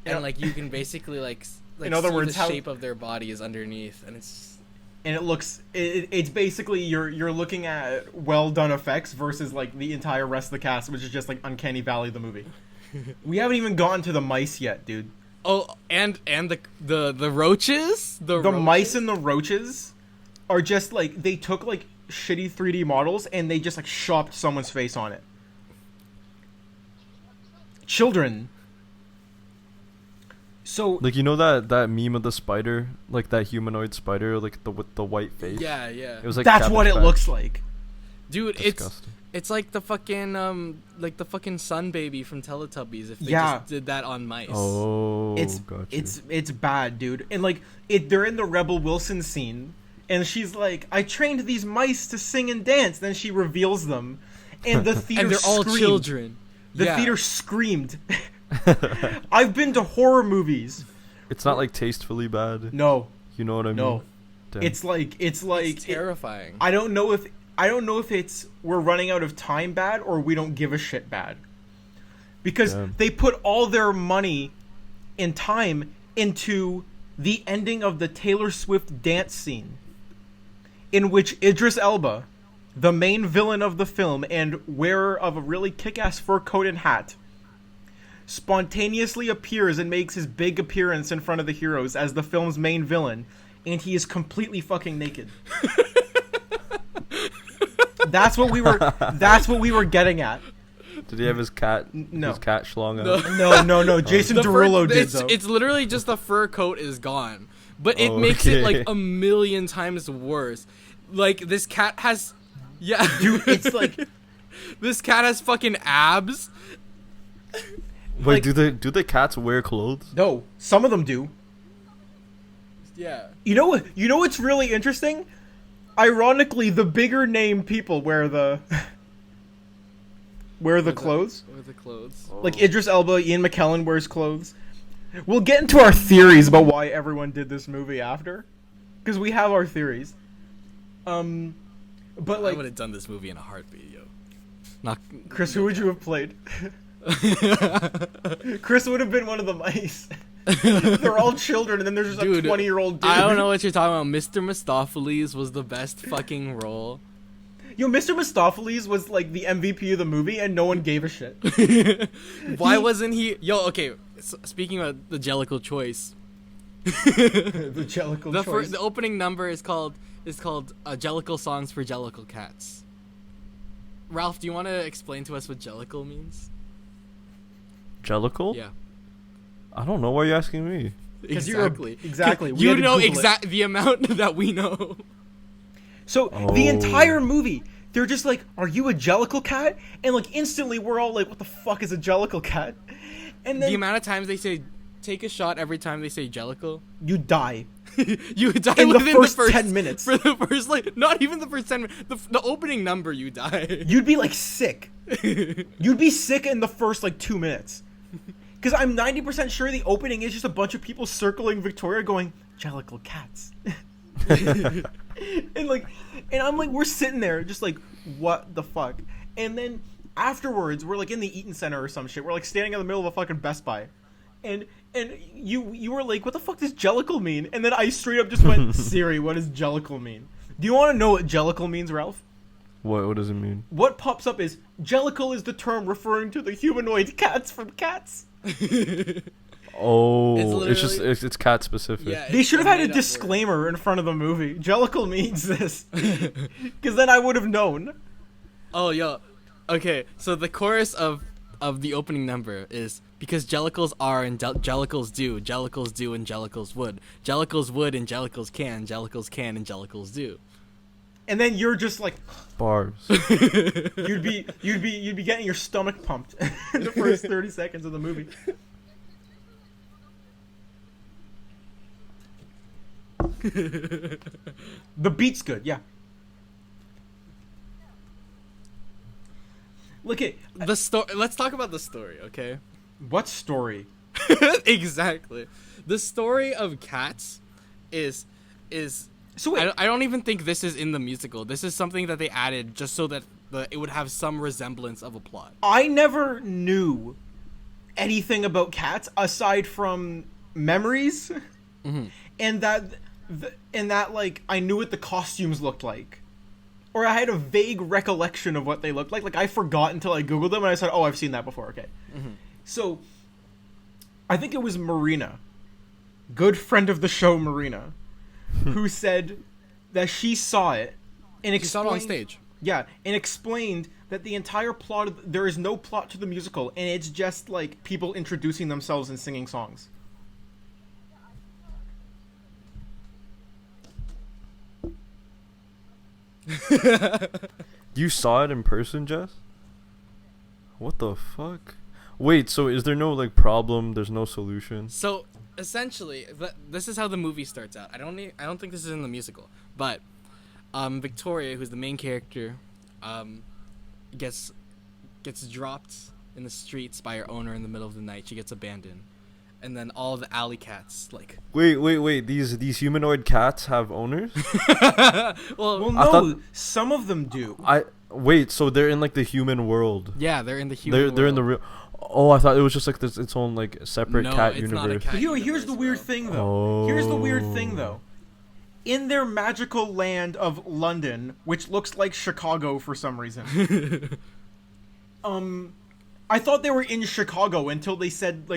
and Yeah. like you can basically like In other see words, the how- shape of their body is underneath, and it's And it looks, it's basically you're looking at well done effects versus like the entire rest of the cast, which is just like Uncanny Valley the movie. We haven't even gotten to the mice yet, dude. and the roaches, the The roaches? mice and the roaches are just like, they took like shitty 3D models and they just like shopped someone's face on it. Children. So Like, you know that meme of the spider, like that humanoid spider, like with the white face. Yeah. It was like that's Cabbage what it Patch. looks like. Dude, Disgusting. it's like the fucking sun baby from Teletubbies if they Yeah. just did that on mice. Oh, It's gotcha. it's bad, dude. And like they're in the Rebel Wilson scene, and she's like, "I trained these mice to sing and dance." Then she reveals them, and the theater and they're all screamed. children. The Yeah. theater screamed. I've been to horror movies. It's not like tastefully bad. No, You know what I mean? no. Damn. It's like It's terrifying. I don't know if it's we're running out of time bad or we don't give a shit bad. Because Damn. they put all their money and time into the ending of the Taylor Swift dance scene, in which Idris Elba, the main villain of the film and wearer of a really kick-ass fur coat and hat, spontaneously appears and makes his big appearance in front of the heroes as the film's main villain, and he is completely fucking naked. That's what we were getting at. Did he have his cat? No. His cat schlong out? No. Jason Derulo did though. It's literally just the fur coat is gone, but it makes it like a million times worse. Like this cat has, yeah, Dude, it's like, this cat has fucking abs. Wait, like- do the cats wear clothes? no, some of them do. Yeah. You know what's really interesting? Ironically, the bigger name people wear the clothes. Or the clothes. Like Idris Elba, Ian McKellen wears clothes. We'll get into our theories about why everyone did this movie after, because we have our theories. But I like, would have done this movie in a heartbeat, yo. Not Chris, who would you have played? Chris would have been one of the mice. They're all children, and then there's just a Dude, 20-year-old dude. I don't know what you're talking about. Mr. Mistopheles was the best fucking role. Yo, Mr. Mistopheles was like the MVP of the movie, and no one gave a shit. Why wasn't he? Yo, okay. Speaking of the Jellicle choice, The Jellicle choice. the opening number is called Jellicle Songs for Jellicle Cats. Ralph, do you want to explain to us what Jellicle means? Jellicle? Yeah, I don't know. Why are you asking me? 'Cause you're a- exactly. exactly. We You had to know Google it. the amount that we know. So the entire movie, they're just like, "Are you a Jellicle cat?" And like instantly, we're all like, "What the fuck is a Jellicle cat?" And then The amount of times they say take a shot every time they say Jellicle. you die. You die In the within first the first 10 minutes. For the first, like, not even the first 10 minutes. The opening number, you die. You'd be like sick. You'd be sick in the first like 2 minutes. Because I'm 90% sure the opening is just a bunch of people circling Victoria going, "Jellicle cats." and I'm like, we're sitting there just like, what the fuck? And then afterwards, we're like in the Eaton Center or some shit. We're like standing in the middle of a fucking Best Buy. And you were like, "What the fuck does Jellicle mean?" And then I straight up just went, "Siri, what does Jellicle mean?" Do you want to know what Jellicle means, Ralph? What does it mean? What pops up is, Jellicle is the term referring to the humanoid cats from Cats. Oh, It's it's just it's cat specific. Yeah, They it's should have a had a made-up word. disclaimer in front of the movie. Jellicle means this. Because then I would have known. Oh, yo. Okay, so the chorus of the opening number is because Jellicles are and Jellicles do and Jellicles would. Jellicles would and Jellicles can and Jellicles do. And then you're just like Bars. you'd be getting your stomach pumped in the first 30 seconds of the movie. The beat's good, yeah. Look at The story. Let's talk about the story, okay? what story? Exactly. The story of Cats is So wait, I don't even think this is in the musical. This is something that they added just so that it would have some resemblance of a plot. I never knew anything about Cats aside from memories, and that like I knew what the costumes looked like, or I had a vague recollection of what they looked like. Like I forgot until I googled them and I said, "Oh, I've seen that before." Okay, so I think it was Marina, good friend of the show, Marina, who said that she saw it and She saw it on stage. Yeah, and explained that the entire plot there is no plot to the musical, and it's just like people introducing themselves and singing songs. You saw it in person, Jess? What the fuck? Wait, so is there no like problem? There's no solution? So essentially, this is how the movie starts out. I don't think this is in the musical, but Victoria, who's the main character, gets dropped in the streets by her owner in the middle of the night. She gets abandoned, and then all the alley cats like. Wait. These humanoid cats have owners? Well, I no, thought- some of them do. Wait. So they're in like the human world. Yeah, they're in the human. They're in the real. Oh, I thought it was just like this its own like separate No, cat it's not a universe. cat. Here's the weird thing, though. Here's the weird thing, Oh. though. In their magical land of London, which looks like Chicago for some reason, I thought they were in Chicago until they said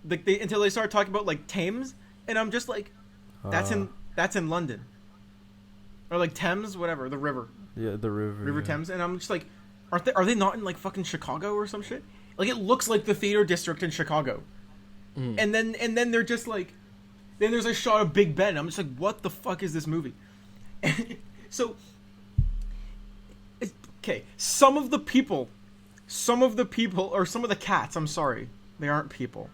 until they started talking about like Thames, and I'm just like, that's in London, or like Thames, whatever, the river, Yeah, the river. yeah. Thames, and I'm just like, are they not in like fucking Chicago or some shit? Like it looks like the theater district in Chicago, and then they're just like. Then there's a shot of Big Ben. I'm just like, what the fuck is this movie? So, okay, some of the people, or some of the cats, I'm sorry, they aren't people.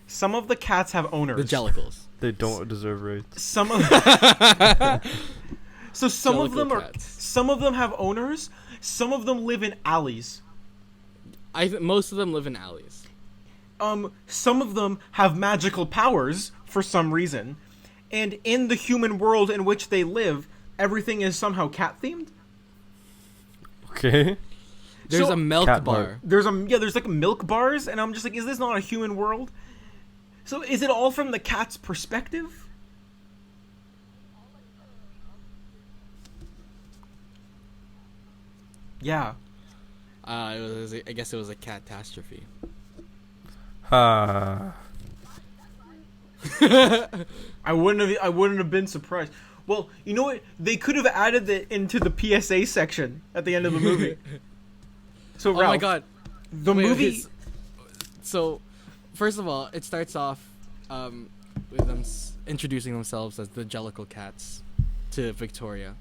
Some of the cats have owners. The Jellicles. They don't deserve rights. Some of So some of them Jellicle cats. some of them have owners. Some of them live in alleys. Most of them live in alleys. Some of them have magical powers for some reason, and in the human world in which they live, everything is somehow cat themed. Okay. There's So- a milk Cat bar. mart. There's like milk bars, and I'm just like, is this not a human world? So is it all from the cat's perspective? Yeah. I guess it was a catastrophe. Ah. I wouldn't have been surprised. Well, you know what? They could have added it into the PSA section at the end of the movie. So Oh Ralph, my god. the Wait, movie. okay, so, first of all, it starts off with them introducing themselves as the Jellicle Cats to Victoria.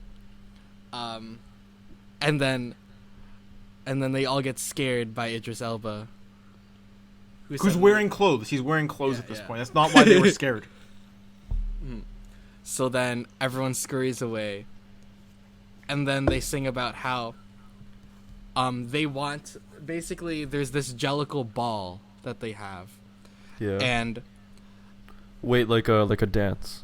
And then they all get scared by Idris Elba. Who's suddenly- wearing clothes? He's wearing clothes Yeah, at this yeah. point. That's not why they were scared. So then everyone scurries away. And then they sing about how they want basically there's this Jellicle Ball that they have. Yeah. And Wait, like a dance.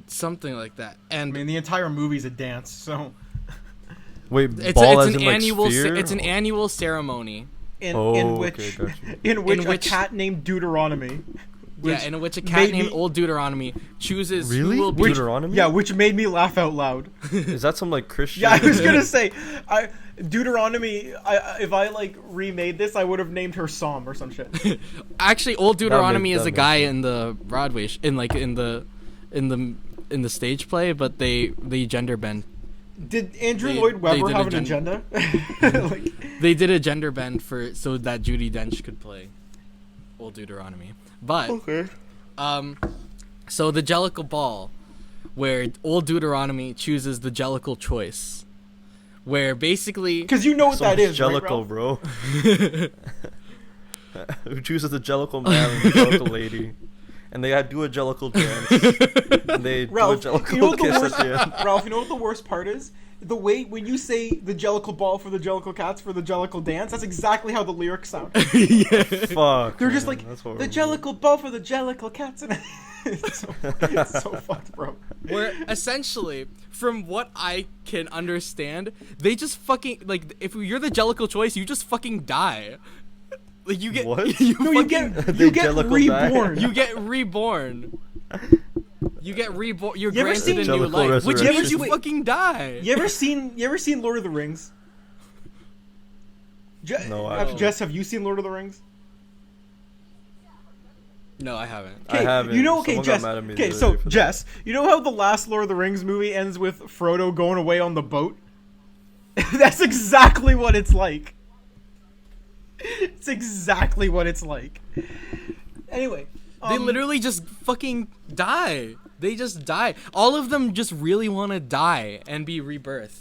something like that. I And mean, the entire movie's a dance. So Wait, it's ball it's as an in, like, annual sphere? it's an annual ceremony. in Oh, which okay, gotcha. in which which- a cat named Deuteronomy. Yeah, in which a cat made named me- Old Deuteronomy chooses Really? who will be. Deuteronomy? Yeah, which made me laugh out loud. Is that some like Christian? Yeah, I was gonna say, Deuteronomy. If I like remade this, I would have named her Psalm or some shit. Actually, Old Deuteronomy is that a makes guy sense. in the Broadway in the stage play, but they gender bend Did Andrew They- Lloyd they Webber did have a an gen- agenda? Like, They did a gender bend so that Judi Dench could play Old Deuteronomy. But okay. so the Jellicle Ball, where Old Deuteronomy chooses the Jellicle choice, where basically Because you know what that is, right, Jellicle, Ralph? bro. Who chooses the Jellicle man and the Jellicle lady? And they do a Jellicle dance. And they Ralph, do a Jellicle you know what the kiss worst, at the end. Ralph, you know what the worst part is? The way when you say the Jellicle Ball for the Jellicle Cats for the Jellicle dance, that's exactly how the lyrics sound. yeah. Fuck. They're just man, like that's the horrible. Jellicle Ball for the Jellicle Cats, and it's so fucked, bro. Where essentially, from what I can understand, they just fucking like if you're the Jellicle choice, you just fucking die. Like you get What? you No, you fucking- get They you get Jellicle die? reborn. you get reborn. You get reborn. You're You ever granted seen a new Jellicle life, which resurrection? means you Wait. fucking die. You ever seen Lord of the Rings? No, I haven't. Jess, have you seen Lord of the Rings? No, I haven't. I haven't. You know, okay, Someone got Jess. mad at me Okay, the other so day for that. Jess, you know how the last Lord of the Rings movie ends with Frodo going away on the boat? That's exactly what it's like. It's exactly what it's like. Anyway, They literally just fucking die. They just die. All of them just really want to die and be rebirthed.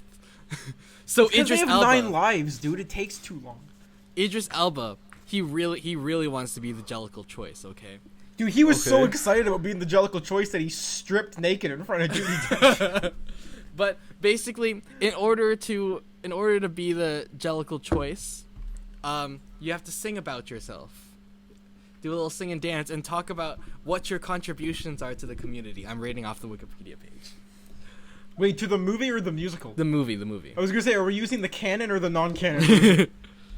So because they Idris have Elba, 9 lives, dude. It takes too long. Idris Elba, he really wants to be the Jellicle choice. Okay. Dude, he was so Okay. excited about being the Jellicle choice that he stripped naked in front of Judi Dench. But basically, in order to be the Jellicle choice, you have to sing about yourself. Do a little sing and dance and talk about what your contributions are to the community. I'm reading off the Wikipedia page. Wait, to the movie or the musical? The movie. I was gonna say, are we using the canon or the non-canon?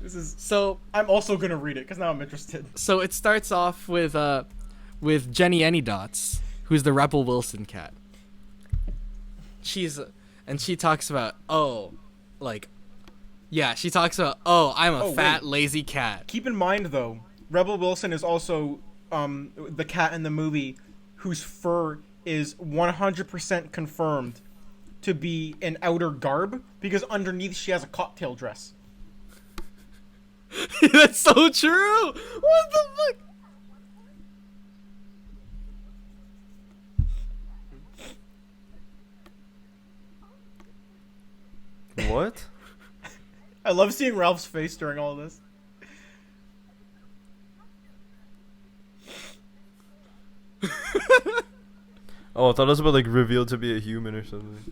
This is. So I'm also gonna read it because now I'm interested. So it starts off with Jenny Anydots, who's the Rebel Wilson cat. She talks about she talks about I'm a Oh, fat wait. lazy cat. Keep in mind though, Rebel Wilson is also the cat in the movie whose fur is 100% confirmed to be an outer garb because underneath she has a cocktail dress. That's so true. What the fuck? What? I love seeing Ralph's face during all this. Oh, I thought it was about like revealed to be a human or something.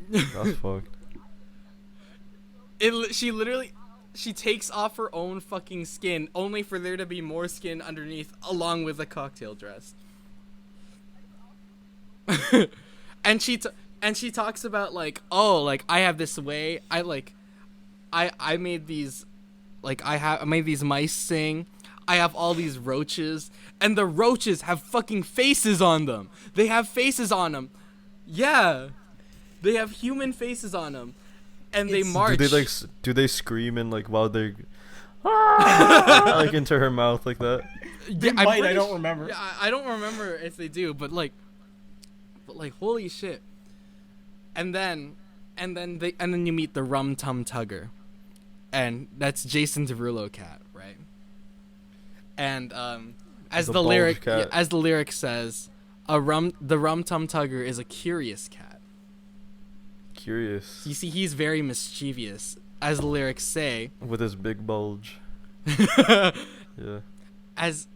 That's fucked. She takes off her own fucking skin only for there to be more skin underneath along with a cocktail dress. and she talks about I have this way. I made these I made these mice sing. I have all these roaches, and the roaches have fucking faces on them. They have faces on them. Yeah. They have human faces on them. And they march. Do they scream and like while they're like into her mouth like that? They I'm might, I pretty don't remember. Yeah, I don't remember if they do, but holy shit. And then you meet the Rum Tum Tugger. And that's Jason Derulo cat, right? And as The the bulge cat. lyric says, the Rum Tum Tugger is a curious cat. Curious. You see, he's very mischievous, as the lyrics say. With his big bulge. Yeah. As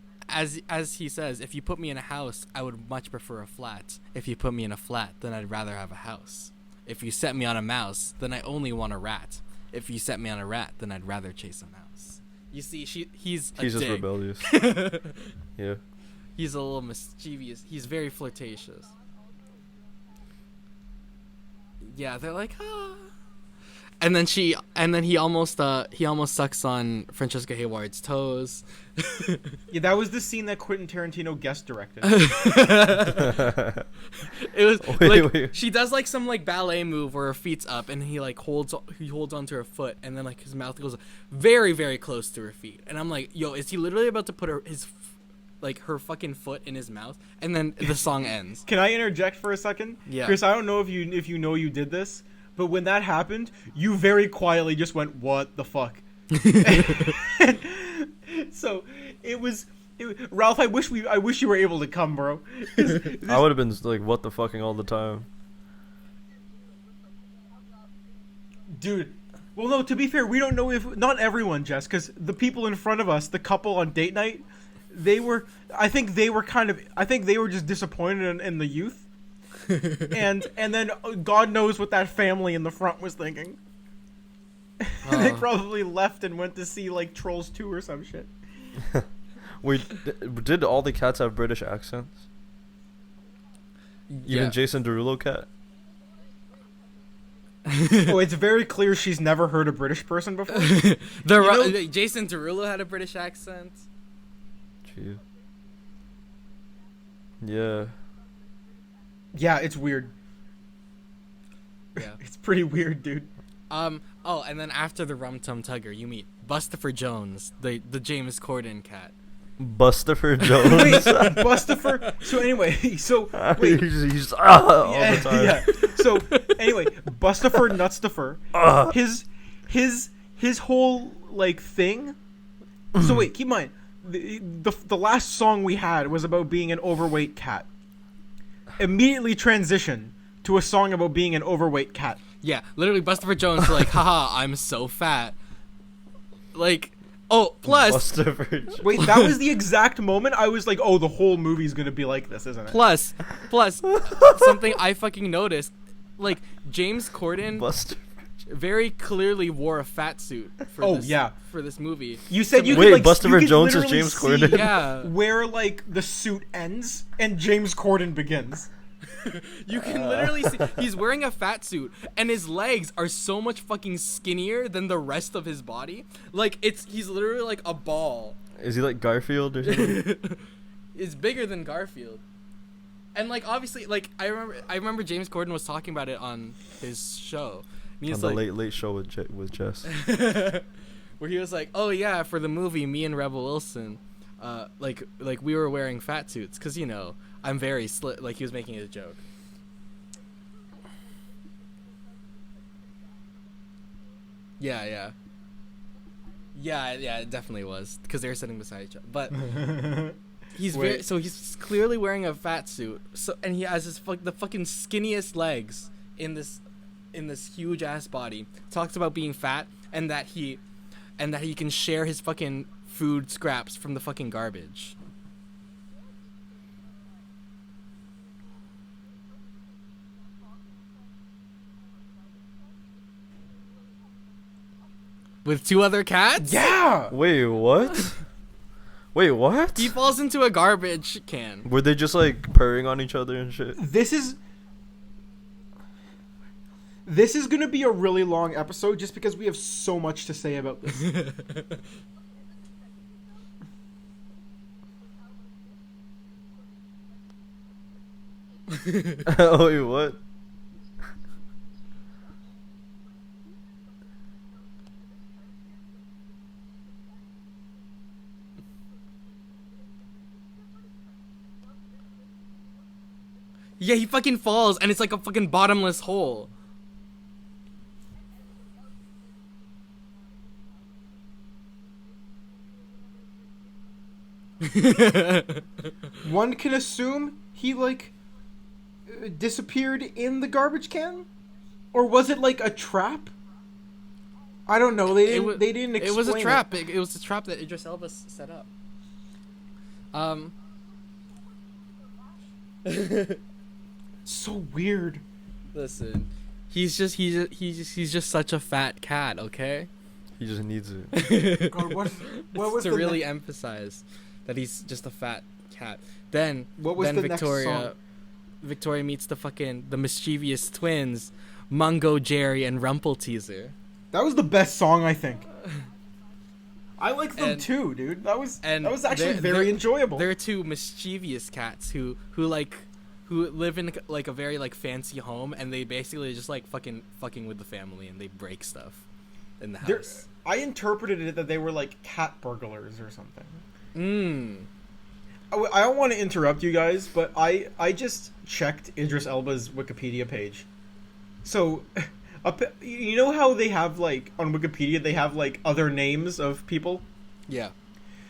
he says, if you put me in a house, I would much prefer a flat. If you put me in a flat, then I'd rather have a house. If you set me on a mouse, then I only want a rat. If you set me on a rat, then I'd rather chase a mouse. You see, he's a He's just dick. rebellious. Yeah. He's a little mischievous. He's very flirtatious. Yeah, they're like, ah. And then he almost sucks on Francesca Hayward's toes. Yeah, that was the scene that Quentin Tarantino guest directed. It was Wait. she does like some like ballet move where her feet's up and he holds onto her foot and then like his mouth goes very very close to her feet and I'm like, yo, is he literally about to put her fucking foot in his mouth? And then the song ends. Can I interject for a second? Yeah. Chris, I don't know if you know you did this, But when that happened, you very quietly just went, "What the fuck?" So Ralph, I wish you were able to come, bro. I would have been like, what the fucking all the time. Dude. Well, no, to be fair, we don't know if... Not everyone, Jess, because the people in front of us, the couple on date night, I think they were just disappointed in the youth. and then God knows what that family in the front was thinking. They probably left and went to see, like, Trolls 2 or some shit. Wait, did all the cats have British accents? Even Jason Derulo cat? Oh, it's very clear she's never heard a British person before. Jason Derulo had a British accent. Gee. Yeah. Yeah, it's weird. Yeah. It's pretty weird, dude. Oh, and then after the Rum Tum Tugger, you meet Bustopher Jones, the James Corden cat. Bustopher Jones. Wait, Bustopher. So anyway, wait. He's all the time. Yeah. So anyway, Bustopher Nutstopher. His whole like thing. So wait, keep in mind, the last song we had was about being an overweight cat. Immediately transition to a song about being an overweight cat. Yeah, literally Bustopher Jones was like, haha, I'm so fat. Like, oh, plus... Wait, that was the exact moment I was like, oh, the whole movie's gonna be like this, isn't it? Plus, something I fucking noticed, like, James Corden very clearly wore a fat suit for this movie. You said you wait, could, like, Bustopher Jones is literally James Corden? Yeah. Where, like, the suit ends and James Corden begins. You can literally see he's wearing a fat suit and his legs are so much fucking skinnier than the rest of his body. Like he's literally like a ball. Is he like Garfield or something? Is bigger than Garfield. And like obviously like I remember James Corden was talking about it on his show. And he was on the like, late show with Jess. where he was like, "Oh yeah, for the movie me and Rebel Wilson like we were wearing fat suits cuz you know, I'm very like he was making it a joke." Yeah, it definitely was because they were sitting beside each other. But he's clearly wearing a fat suit. So and he has the fucking skinniest legs in this huge ass body. Talks about being fat and that he can share his fucking food scraps from the fucking garbage. With 2 other cats? Yeah! Wait, what? Wait, what? He falls into a garbage can. Were they just like purring on each other and shit? This is gonna be a really long episode just because we have so much to say about this. Oh, wait, what? Yeah, he fucking falls, and it's like a fucking bottomless hole. One can assume he, like, disappeared in the garbage can? Or was it, like, a trap? I don't know. They didn't explain it. Was a trap. It was a trap that Idris Elba set up. So weird. Listen, he's just such a fat cat, okay? He just needs it. God, what was to really emphasize that he's just a fat cat. Then Victoria meets the mischievous twins, Mungo Jerry and Rumpelteazer. That was the best song, I think. I like them too, dude. That was actually very enjoyable. They're 2 mischievous cats who live in like a very like fancy home, and they basically just like fucking with the family, and they break stuff in the house. I interpreted it that they were like cat burglars or something. I don't want to interrupt you guys, but I just checked Idris Elba's Wikipedia page. So You know how they have like on Wikipedia they have like other names of people. Yeah.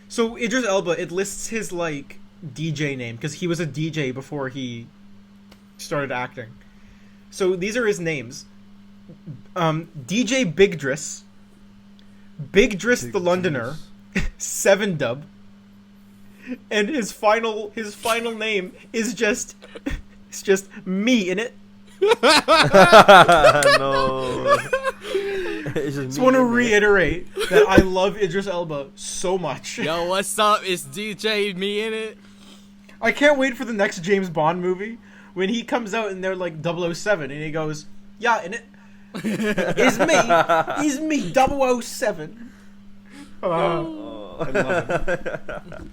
So Idris Elba, it lists his like DJ name because he was a DJ before he started acting. So these are his names: DJ Big Driss, Big Driss the Londoner, Seven Dub, and his final name is just it's just me in it. No. Just want to reiterate that I love Idris Elba so much. Yo, what's up? It's DJ me in it. I can't wait for the next James Bond movie when he comes out and they're like 007 and he goes, yeah, in it. It's me, 007. I love him.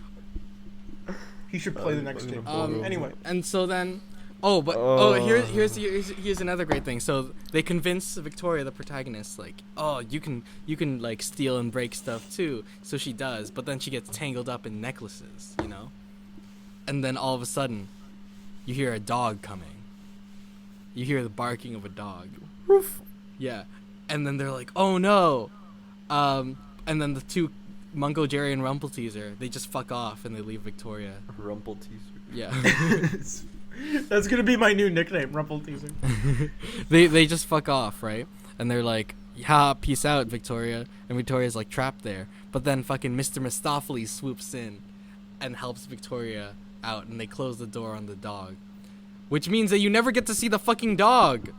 He should play the next James Bond. Anyway. And so then... here's another great thing. So they convince Victoria, the protagonist, like, oh, you can like steal and break stuff too. So she does, but then she gets tangled up in necklaces, you know. And then all of a sudden, you hear a dog coming. You hear the barking of a dog. Roof. Yeah, and then they're like, oh no, and then the two, Mungo Jerry and Rumpelteazer, they just fuck off and they leave Victoria. Rumpelteazer. Yeah. That's gonna be my new nickname, Rumpelteazer. They just fuck off, right? And they're like, yeah, peace out, Victoria. And Victoria's like trapped there. But then fucking Mr. Mistopheles swoops in and helps Victoria out, and they close the door on the dog. Which means that you never get to see the fucking dog.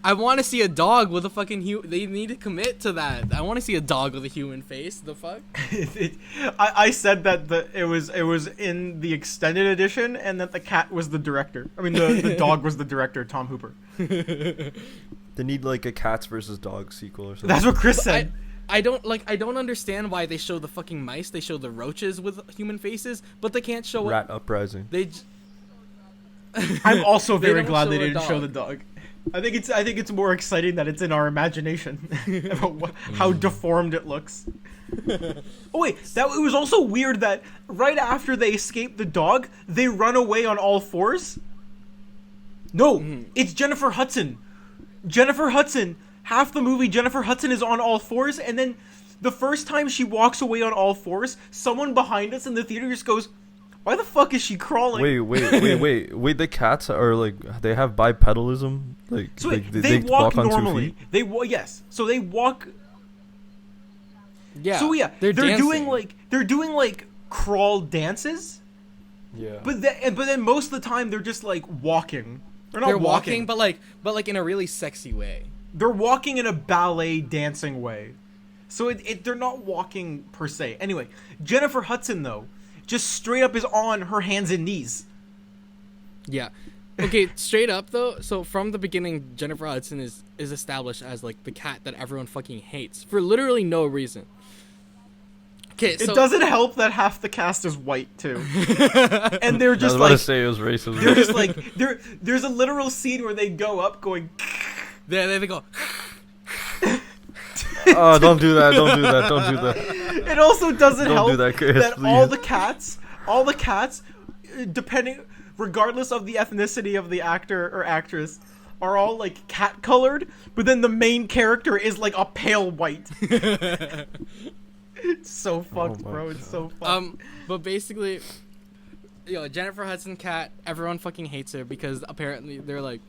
I want to see a dog with a fucking they need to commit to that. I want to see a dog with a human face. The fuck? I said that it was in the extended edition, and that the cat was the director. I mean, the dog was the director, Tom Hooper. They need like a cats versus dogs sequel or something. That's what Chris said. I don't understand why they show the fucking mice. They show the roaches with human faces, but they can't show Rat Uprising. I'm also very don't glad show they a didn't dog. show the dog. I think it's more exciting that it's in our imagination about how deformed it looks. Oh wait, it was also weird that right after they escape the dog, they run away on all fours. No, it's Jennifer Hudson. Jennifer Hudson. Half the movie, Jennifer Hudson is on all fours, and then the first time she walks away on all fours, someone behind us in the theater just goes, "Why the fuck is she crawling?" Wait! The cats are like they have bipedalism. Like So they walk on 2 normally. feet? Yes. So they walk. Yeah. So yeah, they're dancing. doing like crawl dances. Yeah. But then most of the time they're just like walking. They're walking, but like in a really sexy way. They're walking in a ballet dancing way. So they're not walking per se. Anyway, Jennifer Hudson though, just straight up is on her hands and knees. Yeah. Okay, straight up though, so from the beginning, Jennifer Hudson is established as like the cat that everyone fucking hates for literally no reason. Okay, so It doesn't help that half the cast is white too, and they're I was just about like to say it was racism. they're just like there's a literal scene where they go up going. they go. Oh, don't do that! Don't do that! Don't do that! It also doesn't Don't help do that, Chris, that all please. the cats, regardless of the ethnicity of the actor or actress, are all like cat colored, but then the main character is like a pale white. It's so fucked, my bro. It's so fucked. But basically, Jennifer Hudson cat, everyone fucking hates her because apparently they're like,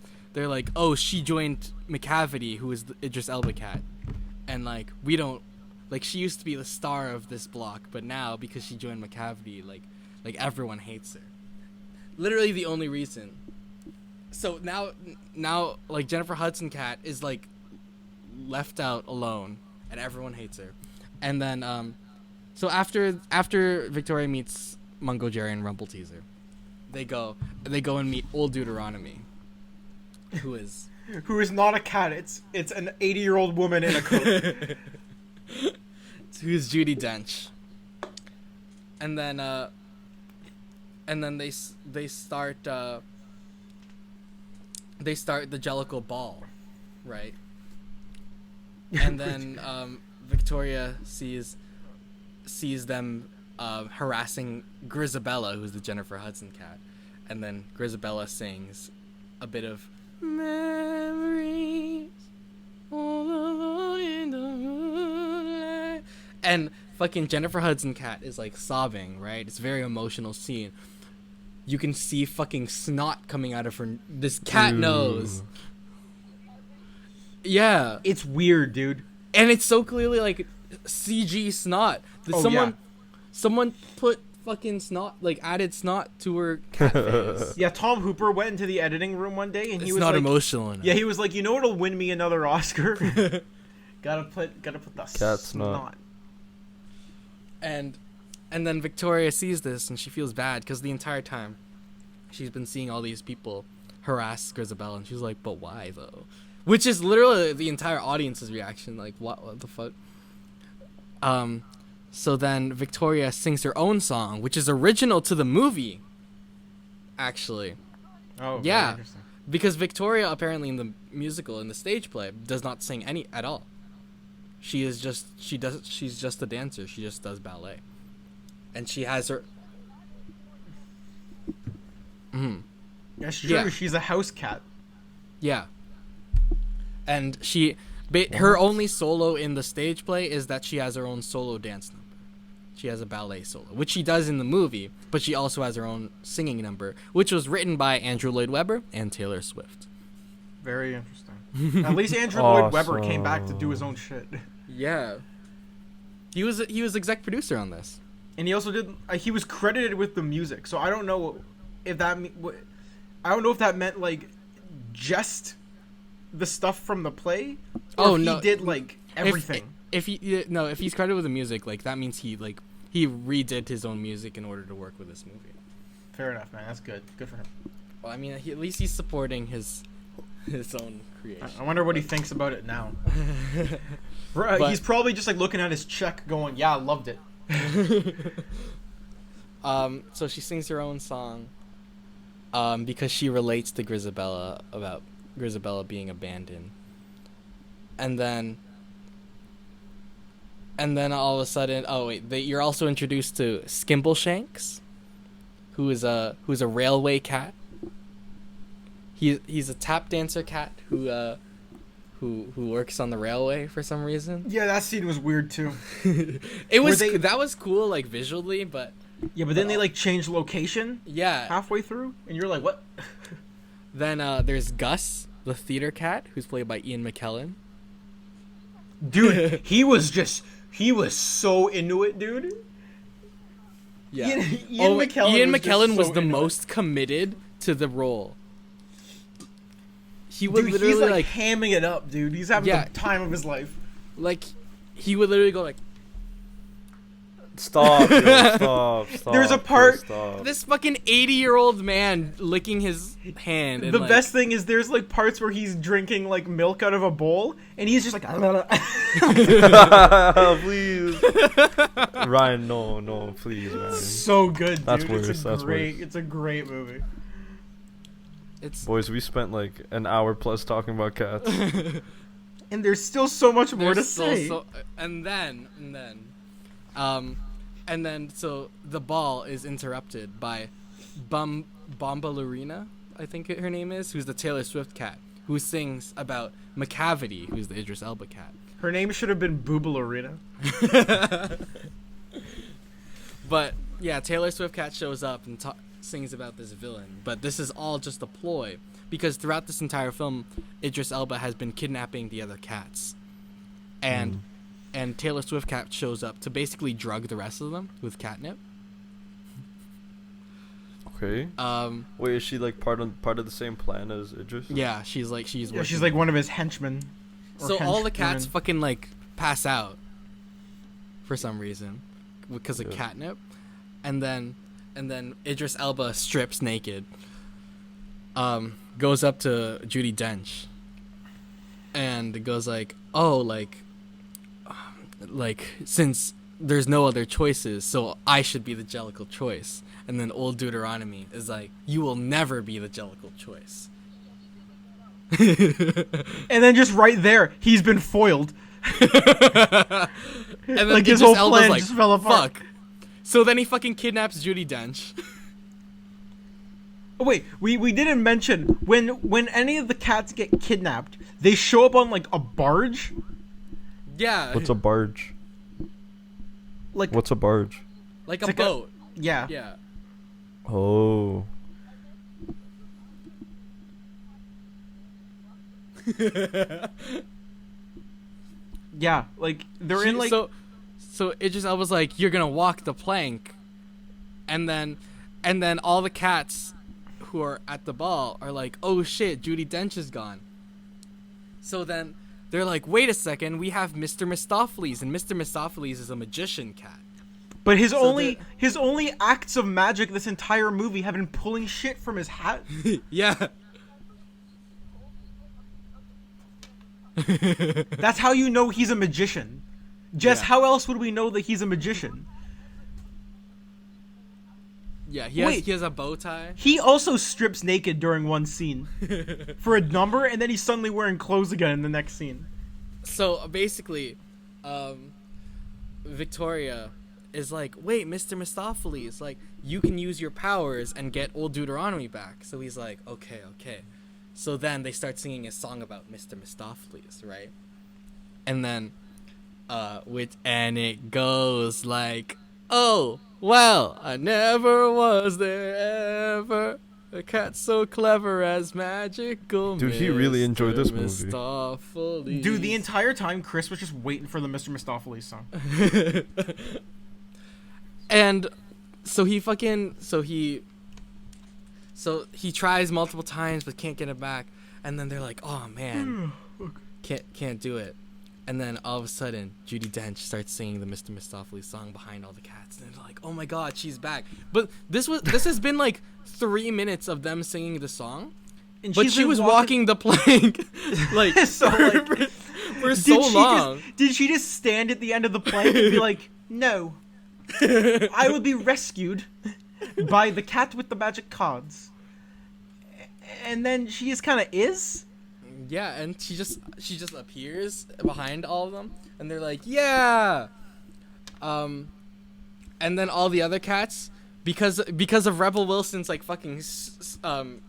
oh, she joined McCavity, who is the Idris Elba cat, and like we don't, like she used to be the star of this block, but now because she joined McCavity, like everyone hates her. Literally the only reason. So now like Jennifer Hudson cat is like left out alone, and everyone hates her. And then so after Victoria meets Mungo Jerry and Rumpelteazer, they go and meet Old Deuteronomy, who is not a cat. It's an 80-year-old woman in a coat. who's Judi Dench. And then they start the Jellicle Ball, right? And then Victoria sees them harassing Grisabella, who's the Jennifer Hudson cat, and then Grisabella sings a bit of memories All alone in the moonlight. And fucking Jennifer Hudson cat is like sobbing, right? It's a very emotional scene. You can see fucking snot coming out of this cat nose. Yeah. It's weird, dude. And it's so clearly like CG snot. Someone put fucking snot, like added snot to her cat face. Yeah, Tom Hooper went into the editing room one day and he It's was not like, emotional enough. yeah, he was like, you know what'll win me another Oscar? gotta put the Cat snot. And then Victoria sees this and she feels bad because the entire time she's been seeing all these people harass Grisabella, and she's like, but why though? Which is literally the entire audience's reaction, like what the fuck? So then Victoria sings her own song, which is original to the movie, actually. Oh, yeah, interesting. because Victoria apparently in the musical, in the stage play, does not sing any at all. She's just a dancer. She just does ballet, and she has her. Yeah, she's a house cat. Yeah. And her only solo in the stage play is that she has her own solo dance number. She has a ballet solo, which she does in the movie, but she also has her own singing number, which was written by Andrew Lloyd Webber and Taylor Swift. Very interesting. At least Andrew Lloyd Webber came back to do his own shit. Yeah. He was exec producer on this. And he also did. He was credited with the music, so I don't know if that. I don't know if that meant like just the stuff from the play, or if he did like everything. If he's credited with the music, like that means he redid his own music in order to work with this movie. Fair enough, man. That's good. Good for him. Well, I mean, at least he's supporting his own creation. I wonder what he thinks about it now. He's probably just like looking at his check, going, "Yeah, I loved it." So she sings her own song, because she relates to Grisabella about Grisabella being abandoned, and then all of a sudden, you're also introduced to Skimbleshanks, who is a railway cat. He's a tap dancer cat who works on the railway for some reason. Yeah, that scene was weird too. That was cool, like visually, but yeah, but then they like changed location. Yeah, halfway through, and you're like, what? Then there's Gus, the theater cat, who's played by Ian McKellen. Dude, he was so into it, dude. Yeah, Ian McKellen was so the most committed to the role. He would literally he's like hamming it up, dude. He's having the time of his life. Like, he would literally go like, Stop. There's a part. This fucking 80-year-old man licking his hand. And the best thing is there's like parts where he's drinking like milk out of a bowl, and he's just like, please, Ryan, no, please, man. So good, dude. That's worse. It's a great movie. Boys, we spent like an hour plus talking about cats, and there's still so much more to say. And then so the ball is interrupted by Bombalurina, I think her name is, who's the Taylor Swift cat, who sings about McCavity, who's the Idris Elba cat. Her name should have been Boobalarina. But yeah, Taylor Swift cat shows up and sings about this villain, but this is all just a ploy, because throughout this entire film, Idris Elba has been kidnapping the other cats, and Taylor Swift cat shows up to basically drug the rest of them with catnip. Okay. Wait, is she like part of the same plan as Idris? Yeah, she's like one of his henchmen. So all the cats fucking like pass out for some reason because of catnip, and then Idris Elba strips naked. Goes up to Judi Dench and goes like, "Oh, like since there's no other choices, so I should be the Jellicle choice." And then old Deuteronomy is like, "You will never be the Jellicle choice." And then just right there, he's been foiled. And then like his whole Elba's plan like, just fell apart. Fuck. So then he fucking kidnaps Judi Dench. Oh, wait, we didn't mention when any of the cats get kidnapped, they show up on like a barge. Yeah. What's a barge? Like What's a barge? Like a like boat. yeah. Yeah. Oh. Yeah, like they're in like So Idris Elba's like, you're gonna walk the plank, and then all the cats who are at the ball are like, oh shit, Judi Dench is gone. So then they're like, wait a second, we have Mr. Mistopheles, and Mr. Mistopheles is a magician cat. But his only acts of magic this entire movie have been pulling shit from his hat. Yeah. That's how you know he's a magician. Jess, how else would we know that he's a magician? Yeah, he has a bow tie. He also strips naked during one scene for a number, and then he's suddenly wearing clothes again in the next scene. So basically, Victoria is like, wait, Mr. Mistopheles, like, you can use your powers and get old Deuteronomy back. So he's like, okay. So then they start singing a song about Mr. Mistopheles, right? And then, and it goes like, oh, well, I never was there ever a cat so clever as magical. Dude, he really enjoyed this movie. Mistopheles. Dude, the entire time Chris was just waiting for the Mr. Mistopheles song. And so he tries multiple times but can't get it back, and then they're like, oh man, can't do it. And then all of a sudden Judi Dench starts singing the Mr. Mistopheles song behind all the cats, and they're like, oh my god, she's back. But this has been like 3 minutes of them singing the song, but she was walking the plank like So, like, for so long. Did she just stand at the end of the plank and be like, no, I will be rescued by the cat with the magic cards? And then she just kind of is? Yeah, and she just appears behind all of them, and they're like, yeah. And then all the other cats, because of Rebel Wilson's like fucking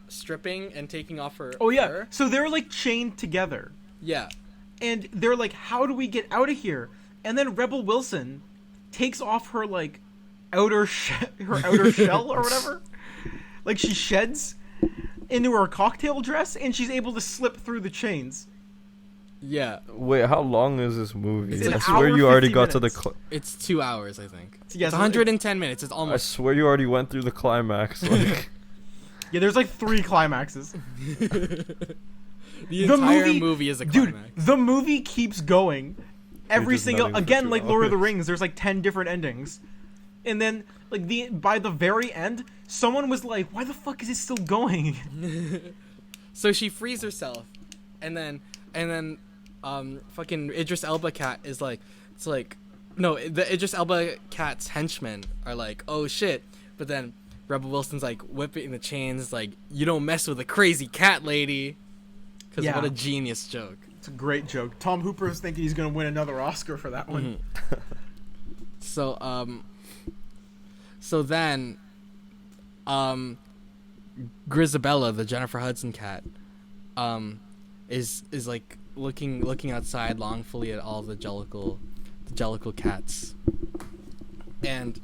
stripping and taking off her fur. So they're like chained together. Yeah. And they're like, how do we get out of here? And then Rebel Wilson takes off her like outer shell or whatever. Like she sheds into her cocktail dress, and she's able to slip through the chains. Yeah. Wait, how long is this movie? It's an I swear hour, you already 50 got to the. minutes. It's 2 hours, I think. Yeah, it's so 110 minutes. It's I almost. swear you already went through the climax. Like, Yeah, there's like 3 climaxes. The entire movie is a climax. Dude, the movie keeps going. Every just single nutting for again, 2 like Lord of the hours. Rings, there's like 10 different endings. And then like by the very end, someone was like, why the fuck is it still going? So she frees herself, and then fucking Idris Elba cat is like, it's like, no, the Idris Elba cat's henchmen are like, oh shit, but then Rebel Wilson's like whipping the chains, like, you don't mess with a crazy cat lady, because Yeah. what a genius joke. It's a great joke. Tom Hooper's thinking he's gonna win another Oscar for that one. So then, Grisabella, the Jennifer Hudson cat, is like looking outside longfully at all the Jellicle cats, and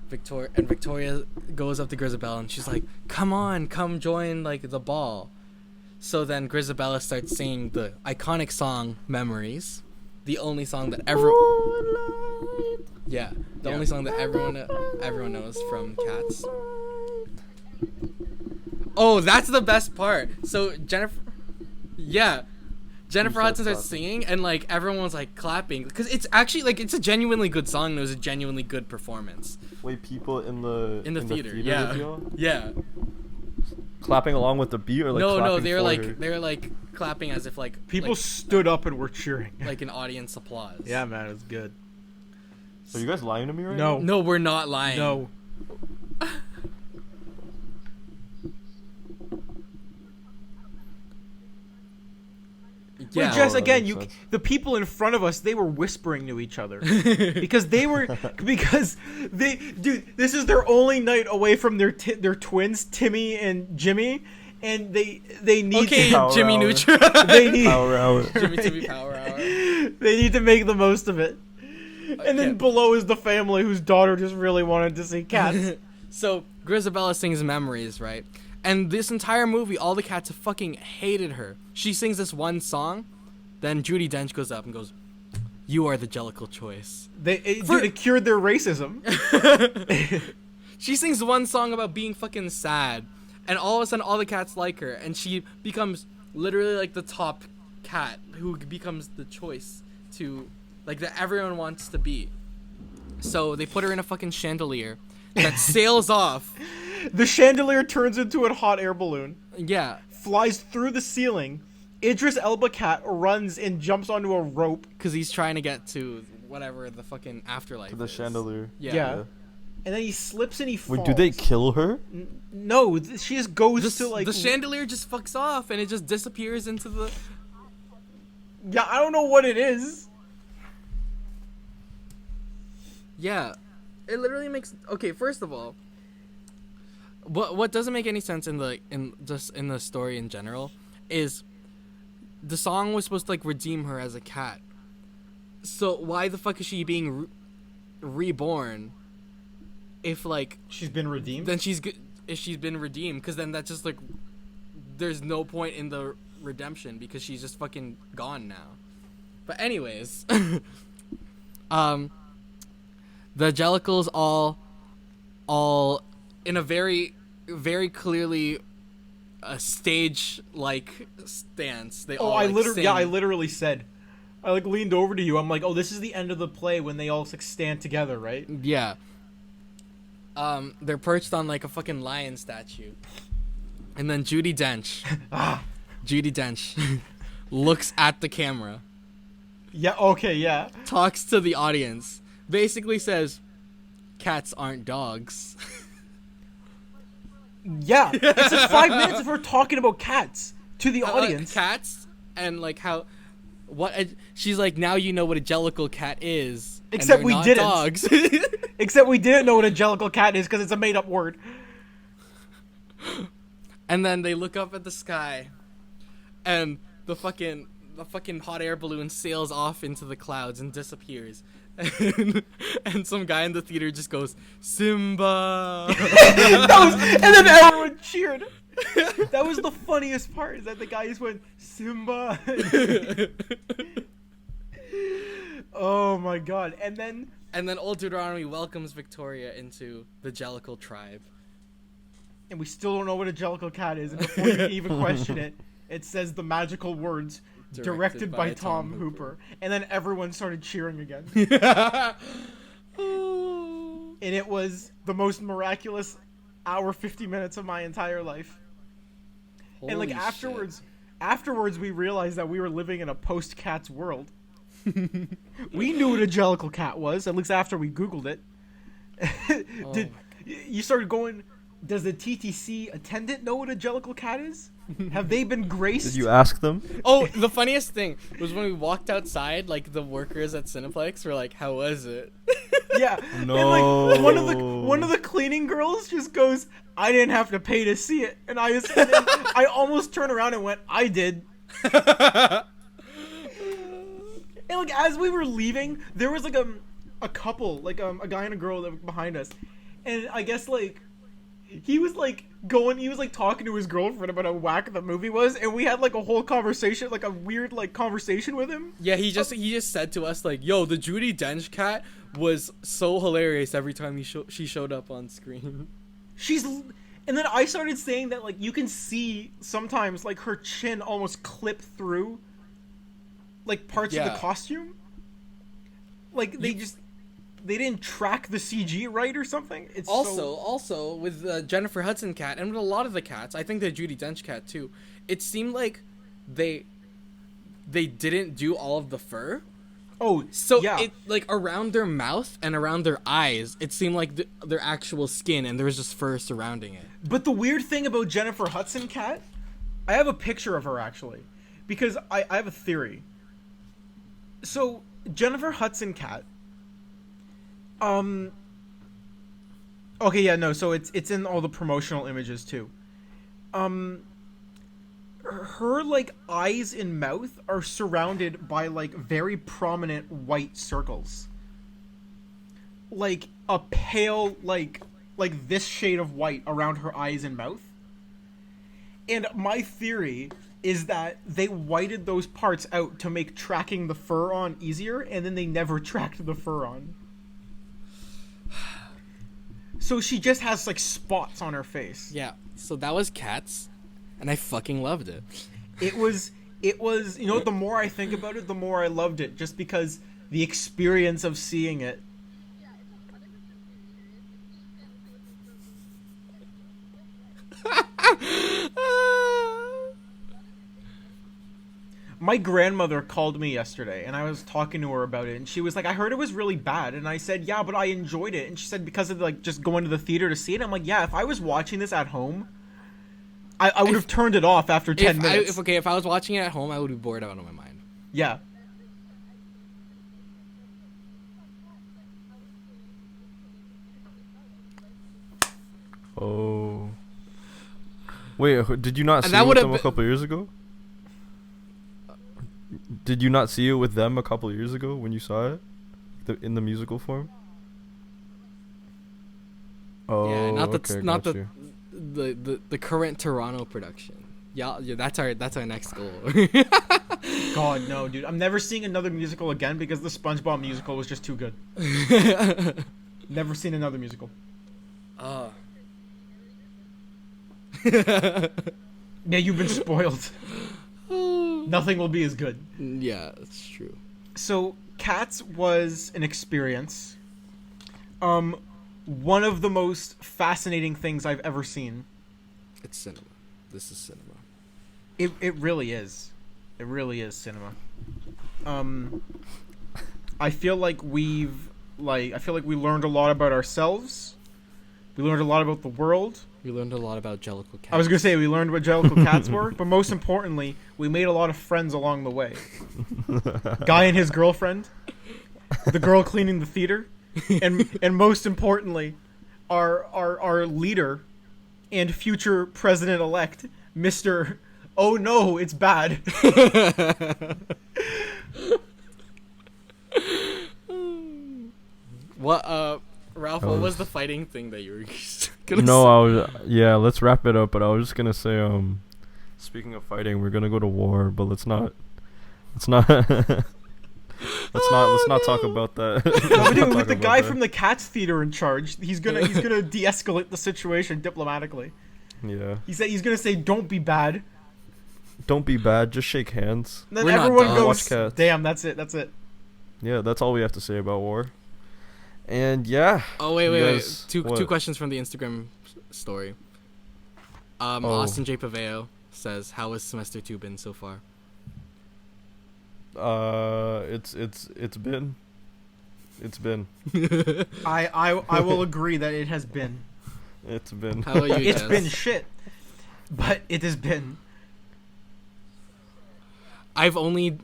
Victoria goes up to Grisabella and she's like, come join like the ball. So then Grisabella starts singing the iconic song "Memories," the only song that only song that everyone knows from Cats. Oh, that's the best part. So Jennifer Hudson starts singing, and like everyone was like clapping because it's actually like it's a genuinely good song. And it was a genuinely good performance. wait, people in the theater, video? yeah. Clapping along with the beat, or like No, clapping they were like clapping as if like People like, stood up and were cheering. like an audience applause. Yeah, man, it was good. So you guys lying to me right No. now? No, we're not lying. No. Yeah. Wait, Jess, that again, makes sense. the people in front of us, they were whispering to each other because this is their only night away from their twins, Timmy and Jimmy, and they need Okay, Power Jimmy hour. Neutron. they need Power hour. Jimmy Timmy Power Hour. they need to make the most of it. And then Okay. below is the family whose daughter just really wanted to see cats. So Grisabella sings Memories, right? And this entire movie, all the cats have fucking hated her. She sings this one song, then Judi Dench goes up and goes, "You are the Jellicle choice." It cured their racism. She sings one song about being fucking sad, and all of a sudden all the cats like her, and she becomes literally like the top cat who becomes the choice to, like, that everyone wants to be. So they put her in a fucking chandelier that sails off. The chandelier turns into a hot air balloon, Yeah, flies through the ceiling. Idris Elba cat runs and jumps onto a rope. because he's trying to get to whatever the fucking afterlife To the is. chandelier. Yeah. And then he slips and he falls. Wait, do they kill her? No, she just goes to like... The chandelier just fucks off and it just disappears into the... Yeah, I don't know what it is. Yeah, it literally makes... Okay, first of all, what doesn't make any sense in the story in general is the song was supposed to like redeem her as a cat. So why the fuck is she being reborn? If like She's been redeemed? then if she's been redeemed, because then that's just like there's no point in the redemption because she's just fucking gone now. But anyways, the Jellicles all in a very very clearly a stage like stance. They all I like, sing. literally said. I like leaned over to you. I'm like, oh, this is the end of the play when they all like stand together, right? Yeah. They're perched on like a fucking lion statue. And then Judi Dench looks at the camera, Yeah, okay, yeah. talks to the audience, basically says, "Cats aren't dogs." Yeah, it's like 5 minutes of her talking about cats to the audience. Cats and like how she's like, "Now you know what a Jellicle cat is." and Except they're we not didn't. Dogs. Except we didn't know what a Jellicle cat is because it's a made-up word. And then they look up at the sky, and the fucking hot air balloon sails off into the clouds and disappears. And some guy in the theater just goes, "Simba!" And then everyone cheered. That was the funniest part, is that the guy just went, "Simba." Oh my god. And then Old Deuteronomy welcomes Victoria into the Jellicle tribe. and we still don't know what a Jellicle cat is, and before you can even question it, it says the magical words, directed by Tom Hooper. And then everyone started cheering again. And it was the most miraculous hour 50 minutes of my entire life. And like Holy afterwards we realized that we were living in a post-cats world. We knew what a Jellicle cat was, at least after we Googled it. You started going, does the TTC attendant know what a Jellicle cat is? Have they been graced? Did you ask them? Oh, the funniest thing was when we walked outside, like the workers at Cineplex were like, "How was it?" Yeah. No. And like one of the cleaning girls just goes, "I didn't have to pay to see it." And I almost turned around and went, "I did." And like as we were leaving, there was like a couple, like a guy and a girl that were behind us. And I guess like he was like talking to his girlfriend about how whack the movie was, and we had like a whole conversation, like a weird like conversation with him. Yeah, he just said to us like, "Yo, the Judi Dench cat was so hilarious every time she showed up on screen." And then I started saying that like you can see sometimes like her chin almost clip through like parts of the costume. Like they didn't track the CG right or something. It's also with the Jennifer Hudson cat and with a lot of the cats, I think the Judi Dench cat too, it seemed like they didn't do all of the fur. Oh, So yeah. it like around their mouth and around their eyes, it seemed like their actual skin, and there was just fur surrounding it. But the weird thing about Jennifer Hudson cat, I have a picture of her actually, because I have a theory. So Jennifer Hudson cat. Okay, yeah, no. So it's in all the promotional images too. her like eyes and mouth are surrounded by like very prominent white circles. Like a pale like this shade of white around her eyes and mouth. And my theory is that they whited those parts out to make tracking the fur on easier, and then they never tracked the fur on. So she just has like spots on her face. Yeah, so that was Cats, and I fucking loved it. It was, you know, the more I think about it, the more I loved it, just because the experience of seeing it. My grandmother called me yesterday, and I was talking to her about it, and she was like, I heard it was really bad, and I said, yeah, but I enjoyed it, and she said, because of, like, just going to the theater to see it. I'm like, yeah, if I was watching this at home, I would have turned it off after 10 minutes. If I was watching it at home, I would be bored out of my mind. Yeah. Oh. Wait, did you not And see that it with would've them a been- couple years ago? Did you not see it with them a couple years ago when you saw it? In the musical form? Oh, Yeah, not okay, not got you. the current Toronto production. Yeah, that's our next goal. God, no, dude. I'm never seeing another musical again because the SpongeBob musical was just too good. Never seen another musical. Yeah, you've been spoiled. Nothing will be as good. Yeah, that's true. So, Cats was an experience. One of the most fascinating things I've ever seen. It's cinema. This is cinema. It really is. It really is cinema. I feel like we learned a lot about ourselves. We learned a lot about the world. We learned a lot about Jellicle Cats. I was gonna say we learned what Jellicle Cats were, but most importantly, we made a lot of friends along the way. Guy and his girlfriend, the girl cleaning the theater, and most importantly, our leader and future president-elect, Mr. Oh no, it's bad. What Ralph, what was the fighting thing that you were gonna No, say? let's wrap it up, but I was just gonna say, speaking of fighting, we're gonna go to war, but let's not let's not talk about that. No, dude, with the guy from the Cats Theater in charge, he's gonna de-escalate the situation diplomatically. Yeah. He's gonna say, "Don't be bad." Don't be bad, just shake hands. And then We're not everyone done. goes, Watch Cats. "Damn, that's it. That's it." Yeah, that's all we have to say about war. And yeah. Oh wait. guys- Two what? questions from the Instagram story. Oh. Austin J. Paveo says, "How has semester 2 been so far?" It's been. I will agree that it has been. It's been. How about you, It's Jess? been shit, but it has been. I've only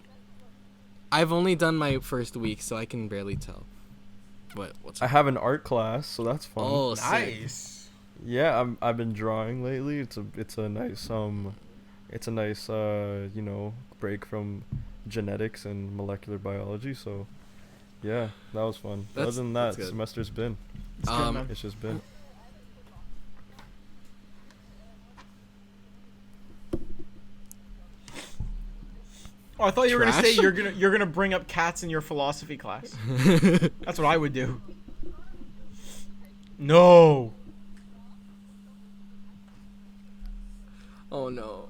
done my first week, so I can barely tell. What's I have an art class, so that's fun. Oh, sick. Nice. Yeah, I've been drawing lately. It's a nice break from genetics and molecular biology. So, yeah, that was fun. Other That's- than that's that, good. semester's been. It's good, man. It's just been. Oh, I thought you were gonna say Trash? you're gonna bring up cats in your philosophy class. That's what I would do. No. Oh no.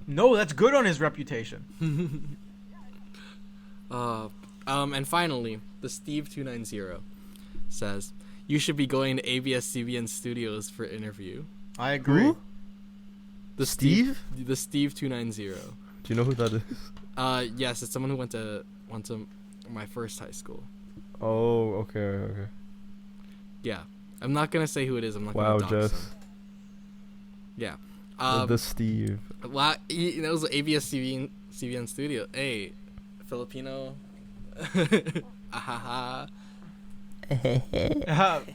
No, that's good on his reputation. And finally, the Steve290 says, "You should be going to ABS-CBN Studios for interview." I agree. Who? The Steve? The Steve290. Do you know who that is? Yes, it's someone who went to my first high school. Oh, okay. Yeah, I'm not gonna say who it is. I'm not Wow, gonna dox Jess. him. Yeah. The Steve. Wow, it was ABS-CBN Studio. Hey, Filipino. Ahaha.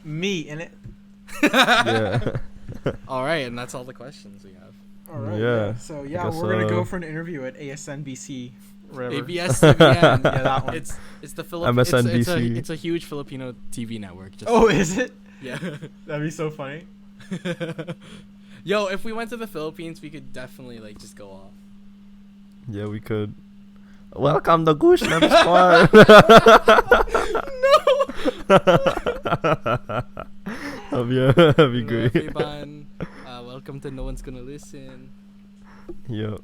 Me in it. Yeah. All right, and that's all the questions we have. All right. Yeah. So I yeah, guess, we're gonna go for an interview at ASNBC. Whatever. ABS-CBN. Yeah, that one. It's the MSNBC. It's a huge Filipino TV network. Just Oh, is it? yeah. That'd be so funny. Yo, if we went to the Philippines, we could definitely like just go off. Yeah, we could. Welcome to GOOSHLEMS Squad. That'd be great. Everyone, welcome to No One's Gonna Listen. Yo.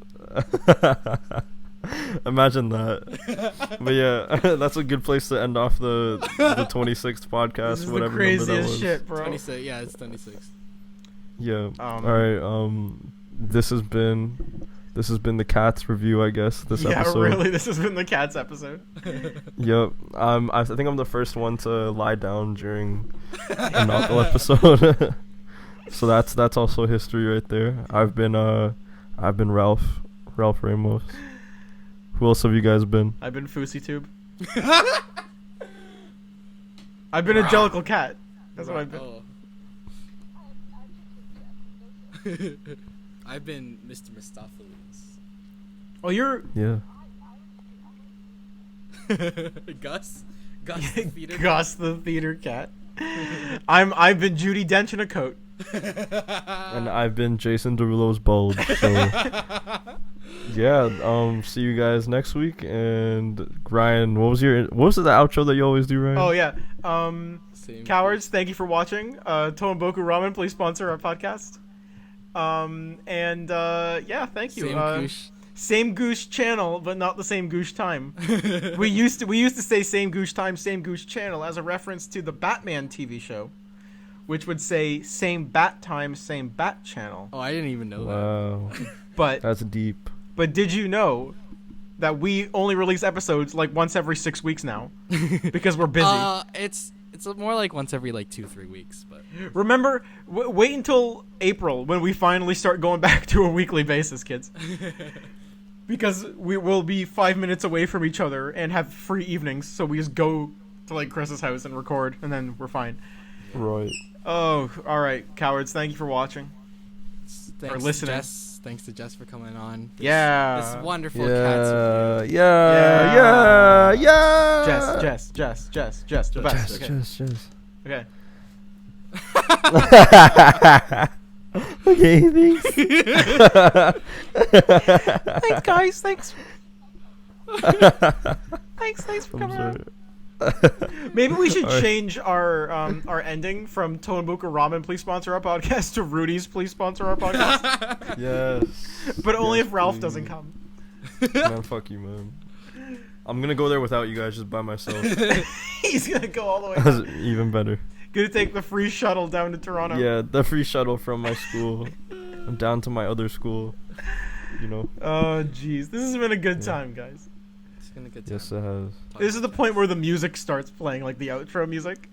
Imagine that. But yeah, that's a good place to end off the 26th podcast. This is whatever the number that craziest was. shit, bro. 26. Yeah, it's 26. Yeah. All right. This has been the Cats review, I guess. This episode. Yeah, really. This has been the Cats episode. Yep. I think I'm the first one to lie down during a Knuckle episode. So that's also history right there. I've been Ralph Ramos. Who else have you guys been? I've been FouseyTube. I've been a Jellicle cat. That's what I've been. Oh. I've been Mr. Mistopheles. Oh, you're Yeah. Gus the theater. Gus the theater cat. I've been Judy Dench in a coat. And I've been Jason Derulo's bulge. So yeah, see you guys next week. And Ryan, what was the outro that you always do, Ryan? Oh yeah. Same. Cowards, thank you for watching. Tomoboku Ramen, please sponsor our podcast. Yeah, thank you. Same goosh. Same Goosh channel, but not the same Goosh time. we used to say same Goosh time, same Goosh channel as a reference to the Batman TV show, which would say same Bat time, same Bat channel. Oh, I didn't even know Wow. But That's deep. But did you know that we only release episodes like once every 6 weeks now because we're busy? It's more like once every like 2-3 weeks, but Remember, wait until April when we finally start going back to a weekly basis, kids. Because we will be 5 minutes away from each other and have free evenings, so we just go to like Chris's house and record, and then we're fine. Right. Oh, all right, cowards. Thank you for watching. thanks Or listening. To Jess. Thanks to Jess for coming on. Yeah. This wonderful Cats review. Yeah. Jess, the best. Jess. Okay. Okay, thanks. Thanks, guys. Thanks. Thanks for coming on. Maybe we should change our ending from Tomoboku Ramen, please sponsor our podcast, to Rudy's, please sponsor our podcast. Yes. But only Yes, if Ralph please. doesn't come. Man, fuck you, man. I'm gonna go there without you guys, just by myself. He's gonna go all the way That's down. even better. Gonna take the free shuttle down to Toronto. Yeah, the free shuttle from my school down to my other school. You know. Oh, jeez. This has been a good Yeah. time, guys. It's been a good time. Yes, it has. This is the point where the music starts playing, like the outro music.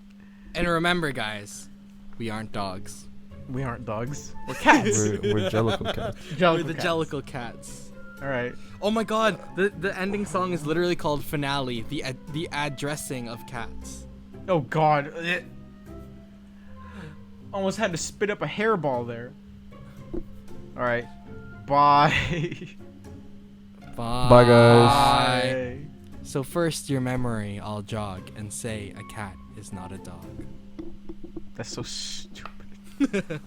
And remember, guys, we aren't dogs. We aren't dogs. We're cats. We're Jellicle cats. We're the cats. Jellicle Cats. All right. Oh my God! The ending song is literally called Finale. The addressing of cats. Oh, God. Almost had to spit up a hairball there. All right. Bye. Bye. Bye, guys. Bye. So first, your memory, I'll jog and say a cat is not a dog. That's so stupid.